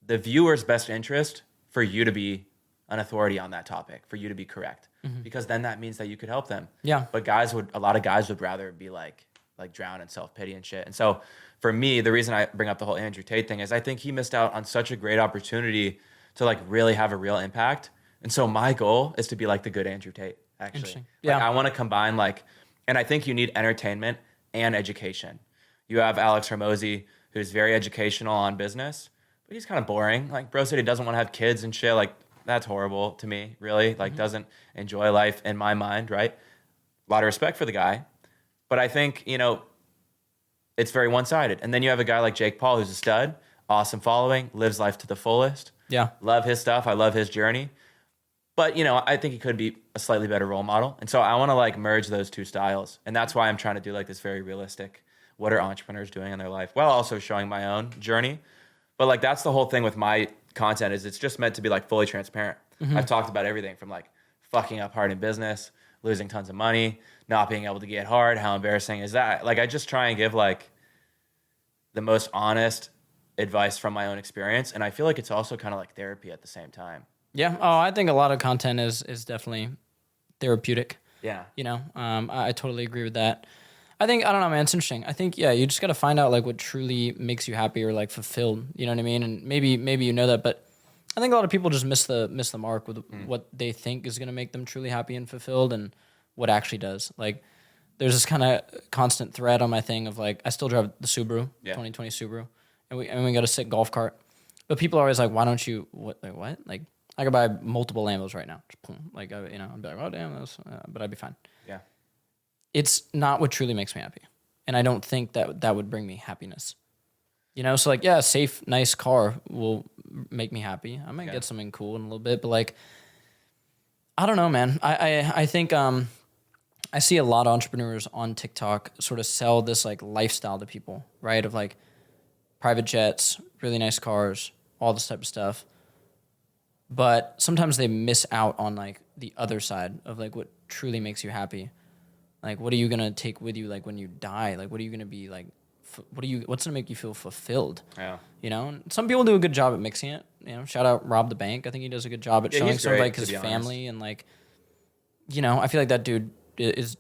the viewer's best interest for you to be an authority on that topic, for you to be correct. Because then that means that you could help them. Yeah. But a lot of guys would rather be like drown in self-pity and shit. And so for me, the reason I bring up the whole Andrew Tate thing is I think he missed out on such a great opportunity to like really have a real impact. And so my goal is to be like the good Andrew Tate, actually. Yeah. Like, I want to combine and I think you need entertainment and education. You have Alex Hormozy, who's very educational on business, but he's kind of boring. Like, bro said he doesn't want to have kids and shit. Like, that's horrible to me, really. Like, doesn't enjoy life in my mind, right? A lot of respect for the guy. But I think, it's very one-sided. And then you have a guy like Jake Paul, who's a stud, awesome following, lives life to the fullest. Yeah. Love his stuff. I love his journey. But, I think he could be a slightly better role model. And so I want to like merge those two styles. And that's why I'm trying to do like this very realistic, what are entrepreneurs doing in their life, while also showing my own journey. But like, that's the whole thing with my content is it's just meant to be like fully transparent. I've talked about everything from like fucking up hard in business, losing tons of money, not being able to get hard. How embarrassing is that? Like, I just try and give like the most honest advice from my own experience. And I feel like it's also kind of like therapy at the same time. Yeah. Oh, I think a lot of content is definitely therapeutic. Yeah. I totally agree with that. I don't know, man, it's interesting. I think, you just got to find out like what truly makes you happy or like fulfilled. You know what I mean? And maybe you know that, but I think a lot of people just miss the mark with what they think is going to make them truly happy and fulfilled and what actually does. Like, there's this kind of constant thread on my thing of like, I still drive the Subaru, 2020 Subaru, and we got a sick golf cart. But people are always like, why don't you, what? Like, I could buy multiple Lambos right now. Just boom. Like, I'd be like, oh, damn, but I'd be fine. Yeah. It's not what truly makes me happy. And I don't think that would bring me happiness. So like, yeah, a safe, nice car will make me happy. I might get something cool in a little bit, but like, I don't know, man. I think I see a lot of entrepreneurs on TikTok sort of sell this like lifestyle to people, right? Of like private jets, really nice cars, all this type of stuff. But sometimes they miss out on like the other side of like what truly makes you happy. Like, what are you gonna take with you like when you die? Like, what are you gonna be like? What's gonna make you feel fulfilled? Yeah. And some people do a good job at mixing it. Shout out Rob the Bank. I think he does a good job at showing some of like his family and like, I feel like that dude is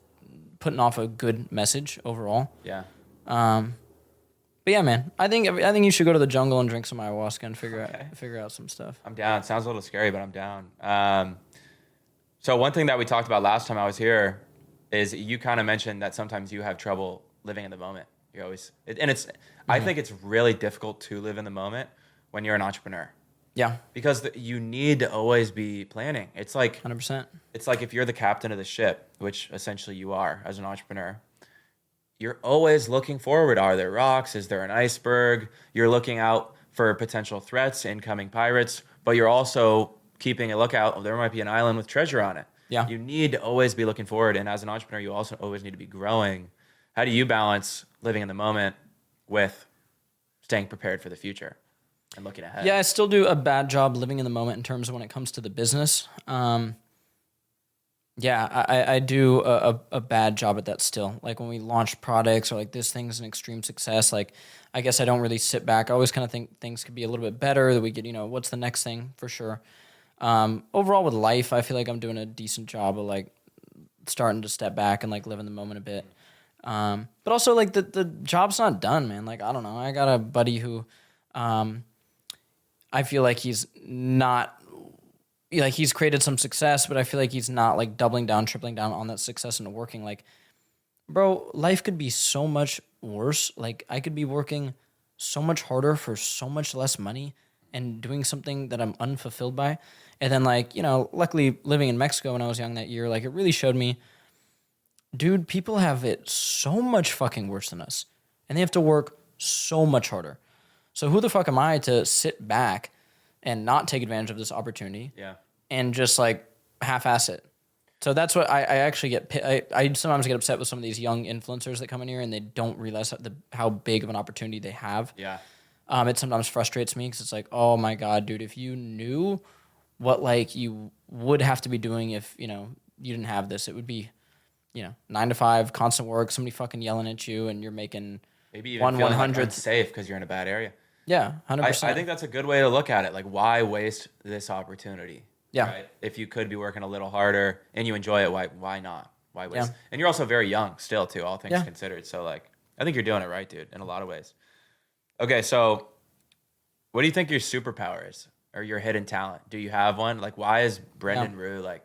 putting off a good message overall. Yeah. But yeah, man, I think you should go to the jungle and drink some ayahuasca and figure out some stuff. I'm down. Sounds a little scary, but I'm down. So one thing that we talked about last time I was here is you kind of mentioned that sometimes you have trouble living in the moment. You're always, and it's, I think it's really difficult to live in the moment when you're an entrepreneur. Yeah, Because you need to always be planning. It's like 100%. It's like if you're the captain of the ship, which essentially you are as an entrepreneur, you're always looking forward. Are there rocks? Is there an iceberg? You're looking out for potential threats, incoming pirates, but you're also keeping a lookout. Oh, there might be an island with treasure on it. Yeah. You need to always be looking forward. And as an entrepreneur, you also always need to be growing. How do you balance living in the moment with staying prepared for the future and looking ahead? Yeah, I still do a bad job living in the moment in terms of when it comes to the business. Yeah, I do a bad job at that still. Like when we launch products or like this thing's an extreme success, like I guess I don't really sit back. I always kind of think things could be a little bit better, that we could, what's the next thing for sure. Overall with life, I feel like I'm doing a decent job of like starting to step back and like live in the moment a bit. But also like the job's not done, man. Like, I don't know. I got a buddy who, I feel like he's not, like he's created some success, but I feel like he's not like doubling down, tripling down on that success and working. Like, bro, life could be so much worse. Like I could be working so much harder for so much less money and doing something that I'm unfulfilled by. And then like, luckily living in Mexico when I was young that year, like it really showed me, dude, people have it so much fucking worse than us. And they have to work so much harder. So who the fuck am I to sit back and not take advantage of this opportunity? Yeah. And just like half-ass it. So that's what I actually get. I sometimes get upset with some of these young influencers that come in here and they don't realize how big of an opportunity they have. Yeah. It sometimes frustrates me because it's like, oh my God, dude, if you knew what like you would have to be doing if, you didn't have this, it would be, 9 to 5, constant work, somebody fucking yelling at you and you're making Maybe even feeling like 1/100th. unsafe because you're in a bad area. Yeah, 100%. I think that's a good way to look at it. Like, why waste this opportunity? Yeah. Right? If you could be working a little harder and you enjoy it, why not? Why waste? Yeah. And you're also very young still, too, all things Yeah. considered. So, like, I think you're doing it right, dude, in a lot of ways. Okay, so what do you think your superpower is or your hidden talent? Do you have one? Like, why is Brendan Ruh like?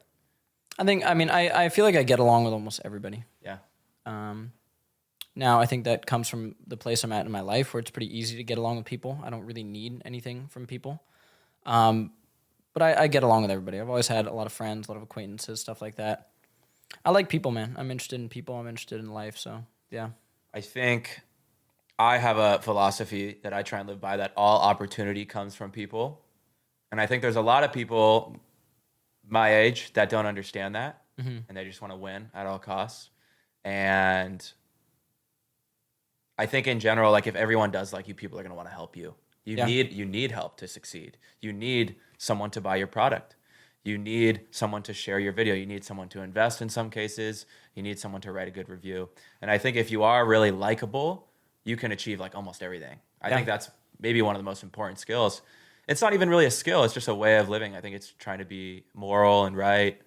I feel like I get along with almost everybody. Yeah. Now, I think that comes from the place I'm at in my life where it's pretty easy to get along with people. I don't really need anything from people. But I get along with everybody. I've always had a lot of friends, a lot of acquaintances, stuff like that. I like people, man. I'm interested in people. I'm interested in life. So, yeah. I think I have a philosophy that I try and live by, that all opportunity comes from people. And I think there's a lot of people my age that don't understand that. Mm-hmm. And they just want to win at all costs. And I think in general, like if everyone does like you, people are going to want to help you. You need help to succeed. You need someone to buy your product. You need someone to share your video. You need someone to invest in some cases. You need someone to write a good review. And I think if you are really likable, you can achieve like almost everything. I think that's maybe one of the most important skills. It's not even really a skill. It's just a way of living. I think it's trying to be moral and right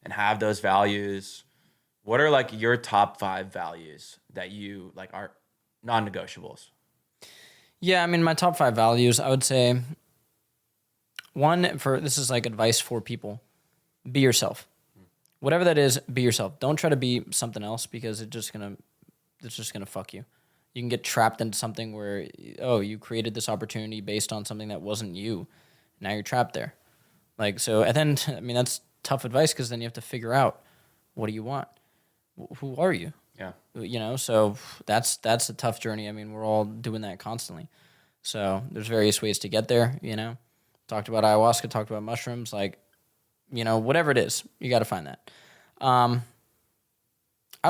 and have those values. What are like your top 5 values that you like are non-negotiables? Yeah, my top 5 values, I would say, this is like advice for people. Be yourself. Whatever that is, be yourself. Don't try to be something else because it's just gonna fuck you. You can get trapped into something where, you created this opportunity based on something that wasn't you. Now you're trapped there. Like, so, and then, that's tough advice because then you have to figure out, what do you want? Who are you? Yeah. So that's a tough journey. We're all doing that constantly. So there's various ways to get there, Talked about ayahuasca, talked about mushrooms, like, whatever it is, you got to find that. I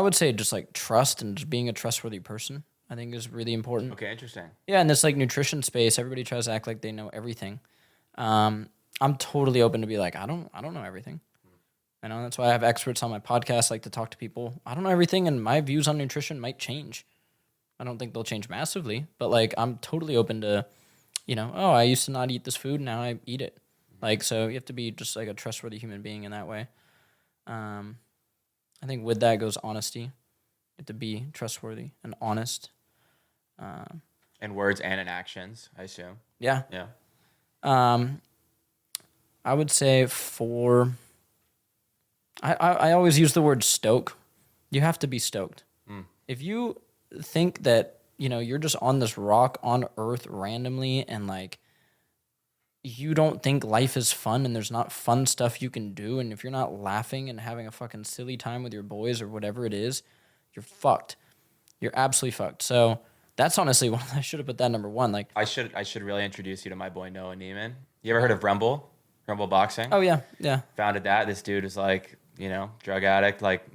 would say just like trust and just being a trustworthy person, I think is really important. Okay, interesting. Yeah, in this like nutrition space, everybody tries to act like they know everything. I'm totally open to be like, I don't know everything. That's why I have experts on my podcast, like to talk to people. I don't know everything, and my views on nutrition might change. I don't think they'll change massively, but like I'm totally open to, I used to not eat this food, now I eat it. Like, so you have to be just like a trustworthy human being in that way. I think with that goes honesty. You have to be trustworthy and honest. In words and in actions, I assume. Yeah. Yeah. I would say I always use the word stoke. You have to be stoked. If you think that, you're just on this rock on earth randomly and like you don't think life is fun and there's not fun stuff you can do, and if you're not laughing and having a fucking silly time with your boys or whatever it is, you're fucked. You're absolutely fucked. So that's honestly one. I should have put that number one. Like I should really introduce you to my boy Noah Neiman. You ever heard of Rumble? Rumble Boxing? oh yeah. Founded that. This dude is like, drug addict, like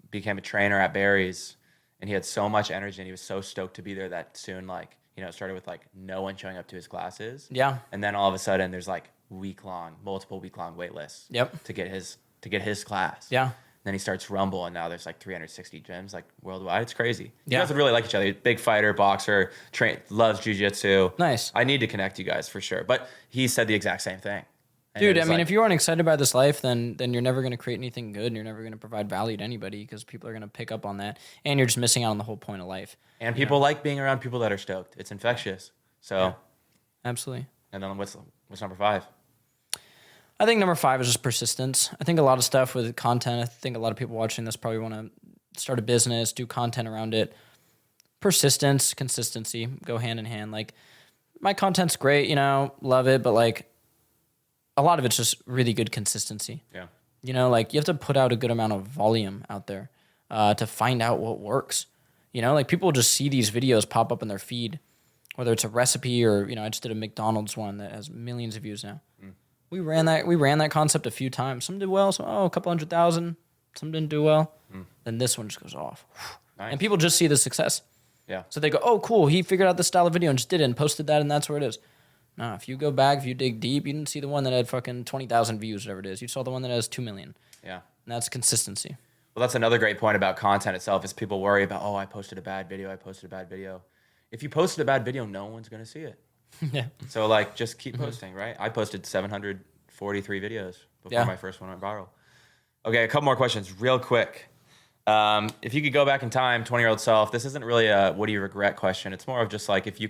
became a trainer at Barry's, and he had so much energy and he was so stoked to be there that soon, like, it started with like no one showing up to his classes. Yeah. And then all of a sudden there's like multiple week long wait lists. Yep. To get his class. Yeah. Then he starts Rumble, and now there's like 360 gyms like worldwide. It's crazy. Yeah. You guys would really like each other. Big fighter, boxer, loves jiu-jitsu. Nice. I need to connect you guys for sure. But he said the exact same thing. And Dude, it was if you aren't excited by this life, then you're never going to create anything good, and you're never going to provide value to anybody because people are going to pick up on that, and you're just missing out on the whole point of life. And people like being around people that are stoked. It's infectious. So, Yeah. Absolutely. And then what's number 5? I think number 5 is just persistence. I think a lot of stuff with content, I think a lot of people watching this probably want to start a business, do content around it. Persistence, consistency go hand in hand. Like, my content's great, love it, but like a lot of it's just really good consistency. Yeah. Like you have to put out a good amount of volume out there to find out what works. Like people just see these videos pop up in their feed, whether it's a recipe or, I just did a McDonald's one that has millions of views now. We ran that concept a few times. Some did well, a couple 100,000. Some didn't do well. Then this one just goes off. Nice. And people just see the success. Yeah. So they go, oh, cool. He figured out the style of video and just did it and posted that, and that's where it is. No, if you go back, if you dig deep, you didn't see the one that had fucking 20,000 views, whatever it is. You saw the one that has 2 million. Yeah. And that's consistency. Well, that's another great point about content itself is people worry about, I posted a bad video. If you posted a bad video, no one's going to see it. Yeah. So like, just keep posting, right? I posted 743 videos before my first one went viral. Okay, a couple more questions real quick. If you could go back in time, 20-year-old self, this isn't really a what do you regret question. It's more of just like if you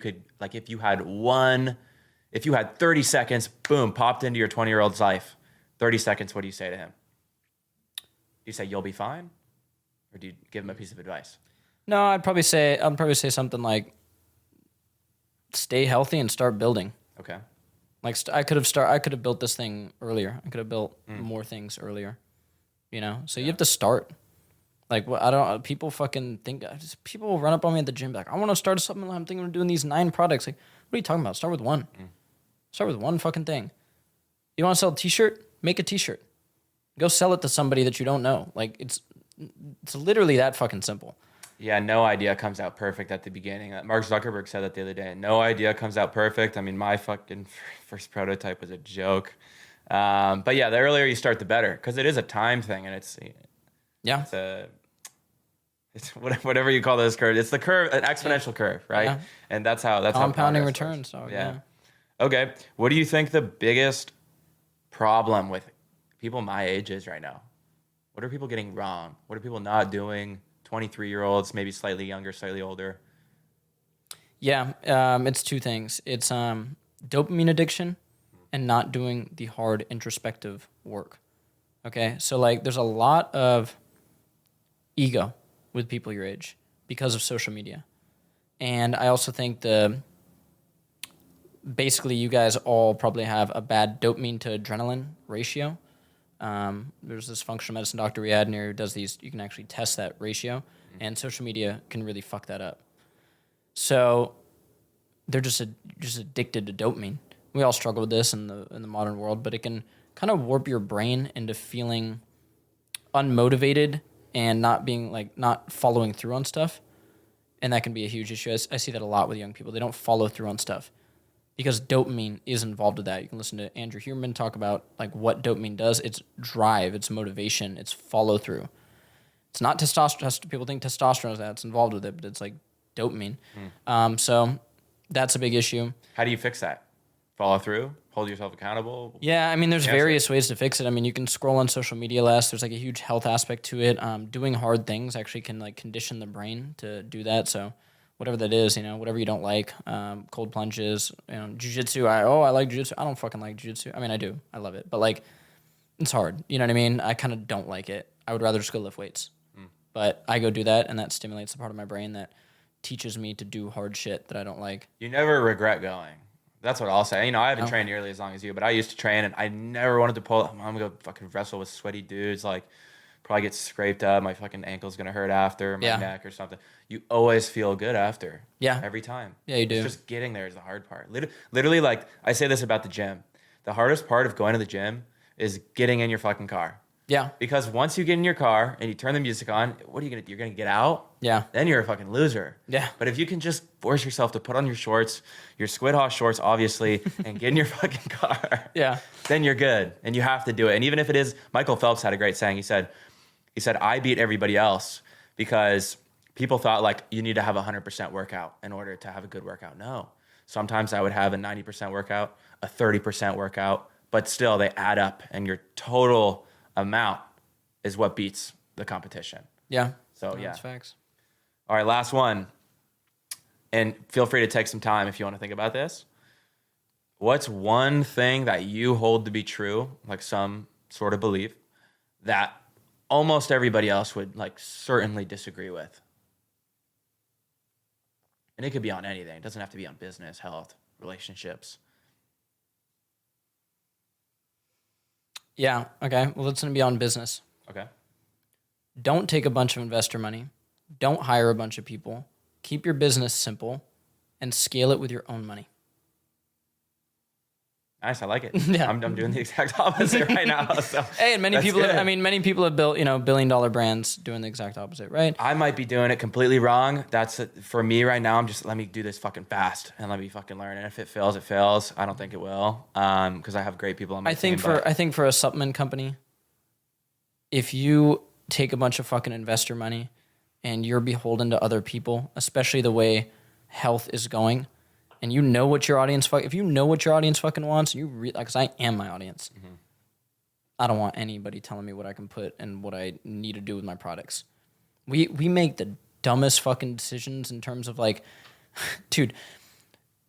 had 30 seconds, boom, popped into your 20-year-old's life. 30 seconds, what do you say to him? Do you say you'll be fine? Or do you give him a piece of advice? No, I'd probably say something like stay healthy and start building. Okay. Like I could have built this thing earlier. I could have built more things earlier. So you have to start. Like people fucking think people will run up on me at the gym like I want to start something. I'm thinking of doing these 9 products. Like what are you talking about? Start with one. Start with one fucking thing. You want to sell a t-shirt? Make a t-shirt. Go sell it to somebody that you don't know. Like it's literally that fucking simple. Yeah, no idea comes out perfect at the beginning. Mark Zuckerberg said that the other day. No idea comes out perfect. I mean, my fucking first prototype was a joke. But yeah, the earlier you start, the better, because it is a time thing, and it's whatever you call those curves. It's the curve, an exponential curve, right? Yeah. And that's compounding how returns. So, yeah. Okay. What do you think the biggest problem with people my age is right now? What are people getting wrong? What are people not doing? 23-year-olds, maybe slightly younger, slightly older. Yeah, it's 2 things. It's dopamine addiction and not doing the hard introspective work. Okay, so like there's a lot of ego with people your age because of social media. And I also think basically you guys all probably have a bad dopamine to adrenaline ratio. There's this functional medicine doctor we had near who does these. You can actually test that ratio, and social media can really fuck that up. So they're just addicted to dopamine. We all struggle with this in the modern world, but it can kind of warp your brain into feeling unmotivated and not following through on stuff, and that can be a huge issue. I see that a lot with young people. They don't follow through on stuff. Because dopamine is involved with that. You can listen to Andrew Huberman talk about like what dopamine does. It's drive, it's motivation, it's follow through. It's not testosterone. People think testosterone is that's involved with it, but it's like dopamine. So that's a big issue. How do you fix that? Follow through? Hold yourself accountable? Yeah, I mean, there's various ways to fix it. I mean, you can scroll on social media less. There's like a huge health aspect to it. Doing hard things actually can like condition the brain to do that. So whatever that is, whatever you don't like, cold plunges, jujitsu. I like jujitsu. I don't fucking like jujitsu. I mean, I do. I love it. But like, it's hard. You know what I mean? I kind of don't like it. I would rather just go lift weights. But I go do that, and that stimulates the part of my brain that teaches me to do hard shit that I don't like. You never regret going. That's what I'll say. I haven't trained nearly as long as you, but I used to train, and I never wanted to pull. I'm gonna go fucking wrestle with sweaty dudes. Like, probably get scraped up. My fucking ankle's gonna hurt after, my neck or something. You always feel good after. Yeah. Every time. Yeah, you do. It's just getting there is the hard part. Literally, like, I say this about the gym. The hardest part of going to the gym is getting in your fucking car. Yeah. Because once you get in your car and you turn the music on, what are you gonna do? You're gonna get out? Yeah. Then you're a fucking loser. Yeah. But if you can just force yourself to put on your shorts, your SquidHaus shorts, obviously, and get in your fucking car, then you're good. And you have to do it. And even if it is, Michael Phelps had a great saying. He said, I beat everybody else because people thought like you need to have a 100% workout in order to have a good workout. No. Sometimes I would have a 90% workout, a 30% workout, but still they add up, and your total amount is what beats the competition. Yeah. So That's facts. All right, last one. And feel free to take some time if you want to think about this. What's one thing that you hold to be true, like some sort of belief, that almost everybody else would like certainly disagree with? And it could be on anything. It doesn't have to be on business, health, relationships. Yeah. Okay. Well, it's going to be on business. Okay. Don't take a bunch of investor money. Don't hire a bunch of people. Keep your business simple and scale it with your own money. Nice, I like it. Yeah. I'm doing the exact opposite right now. So Hey, and many people have built, billion-dollar brands doing the exact opposite, right? I might be doing it completely wrong. For me right now. I'm just, let me do this fucking fast and let me fucking learn. And if it fails, it fails. I don't think it will, because I have great people on my team. I think for a supplement company, if you take a bunch of fucking investor money and you're beholden to other people, especially the way health is going, and you know what your audience if you know what your audience fucking wants, and because I am my audience, I don't want anybody telling me what I can put and what I need to do with my products. We make the dumbest fucking decisions in terms of like, dude,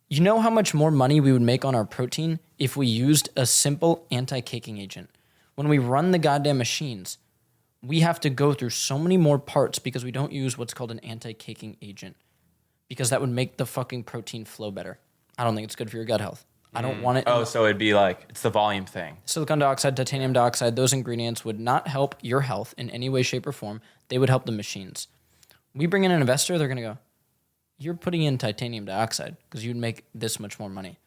you know how much more money we would make on our protein if we used a simple anti-caking agent? When we run the goddamn machines, we have to go through so many more parts because we don't use what's called an anti-caking agent, because that would make the fucking protein flow better. I don't think it's good for your gut health. I don't want it. Oh, so it'd be like, it's the volume thing. Silicon dioxide, titanium dioxide, those ingredients would not help your health in any way, shape, or form. They would help the machines. We bring in an investor, they're going to go, you're putting in titanium dioxide because you'd make this much more money.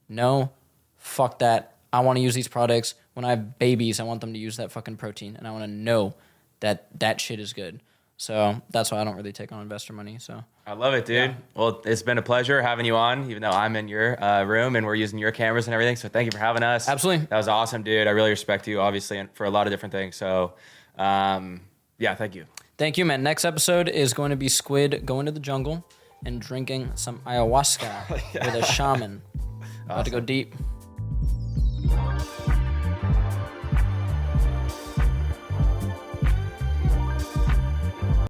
No, fuck that. I want to use these products. When I have babies, I want them to use that fucking protein, and I want to know that that shit is good. So that's why I don't really take on investor money. So I love it, dude. Yeah. Well, it's been a pleasure having you on, even though I'm in your room and we're using your cameras and everything. So thank you for having us. Absolutely. That was awesome, dude. I really respect you, obviously, and for a lot of different things. So, thank you. Thank you, man. Next episode is going to be Squid going to the jungle and drinking some ayahuasca with a shaman. Awesome. About to go deep.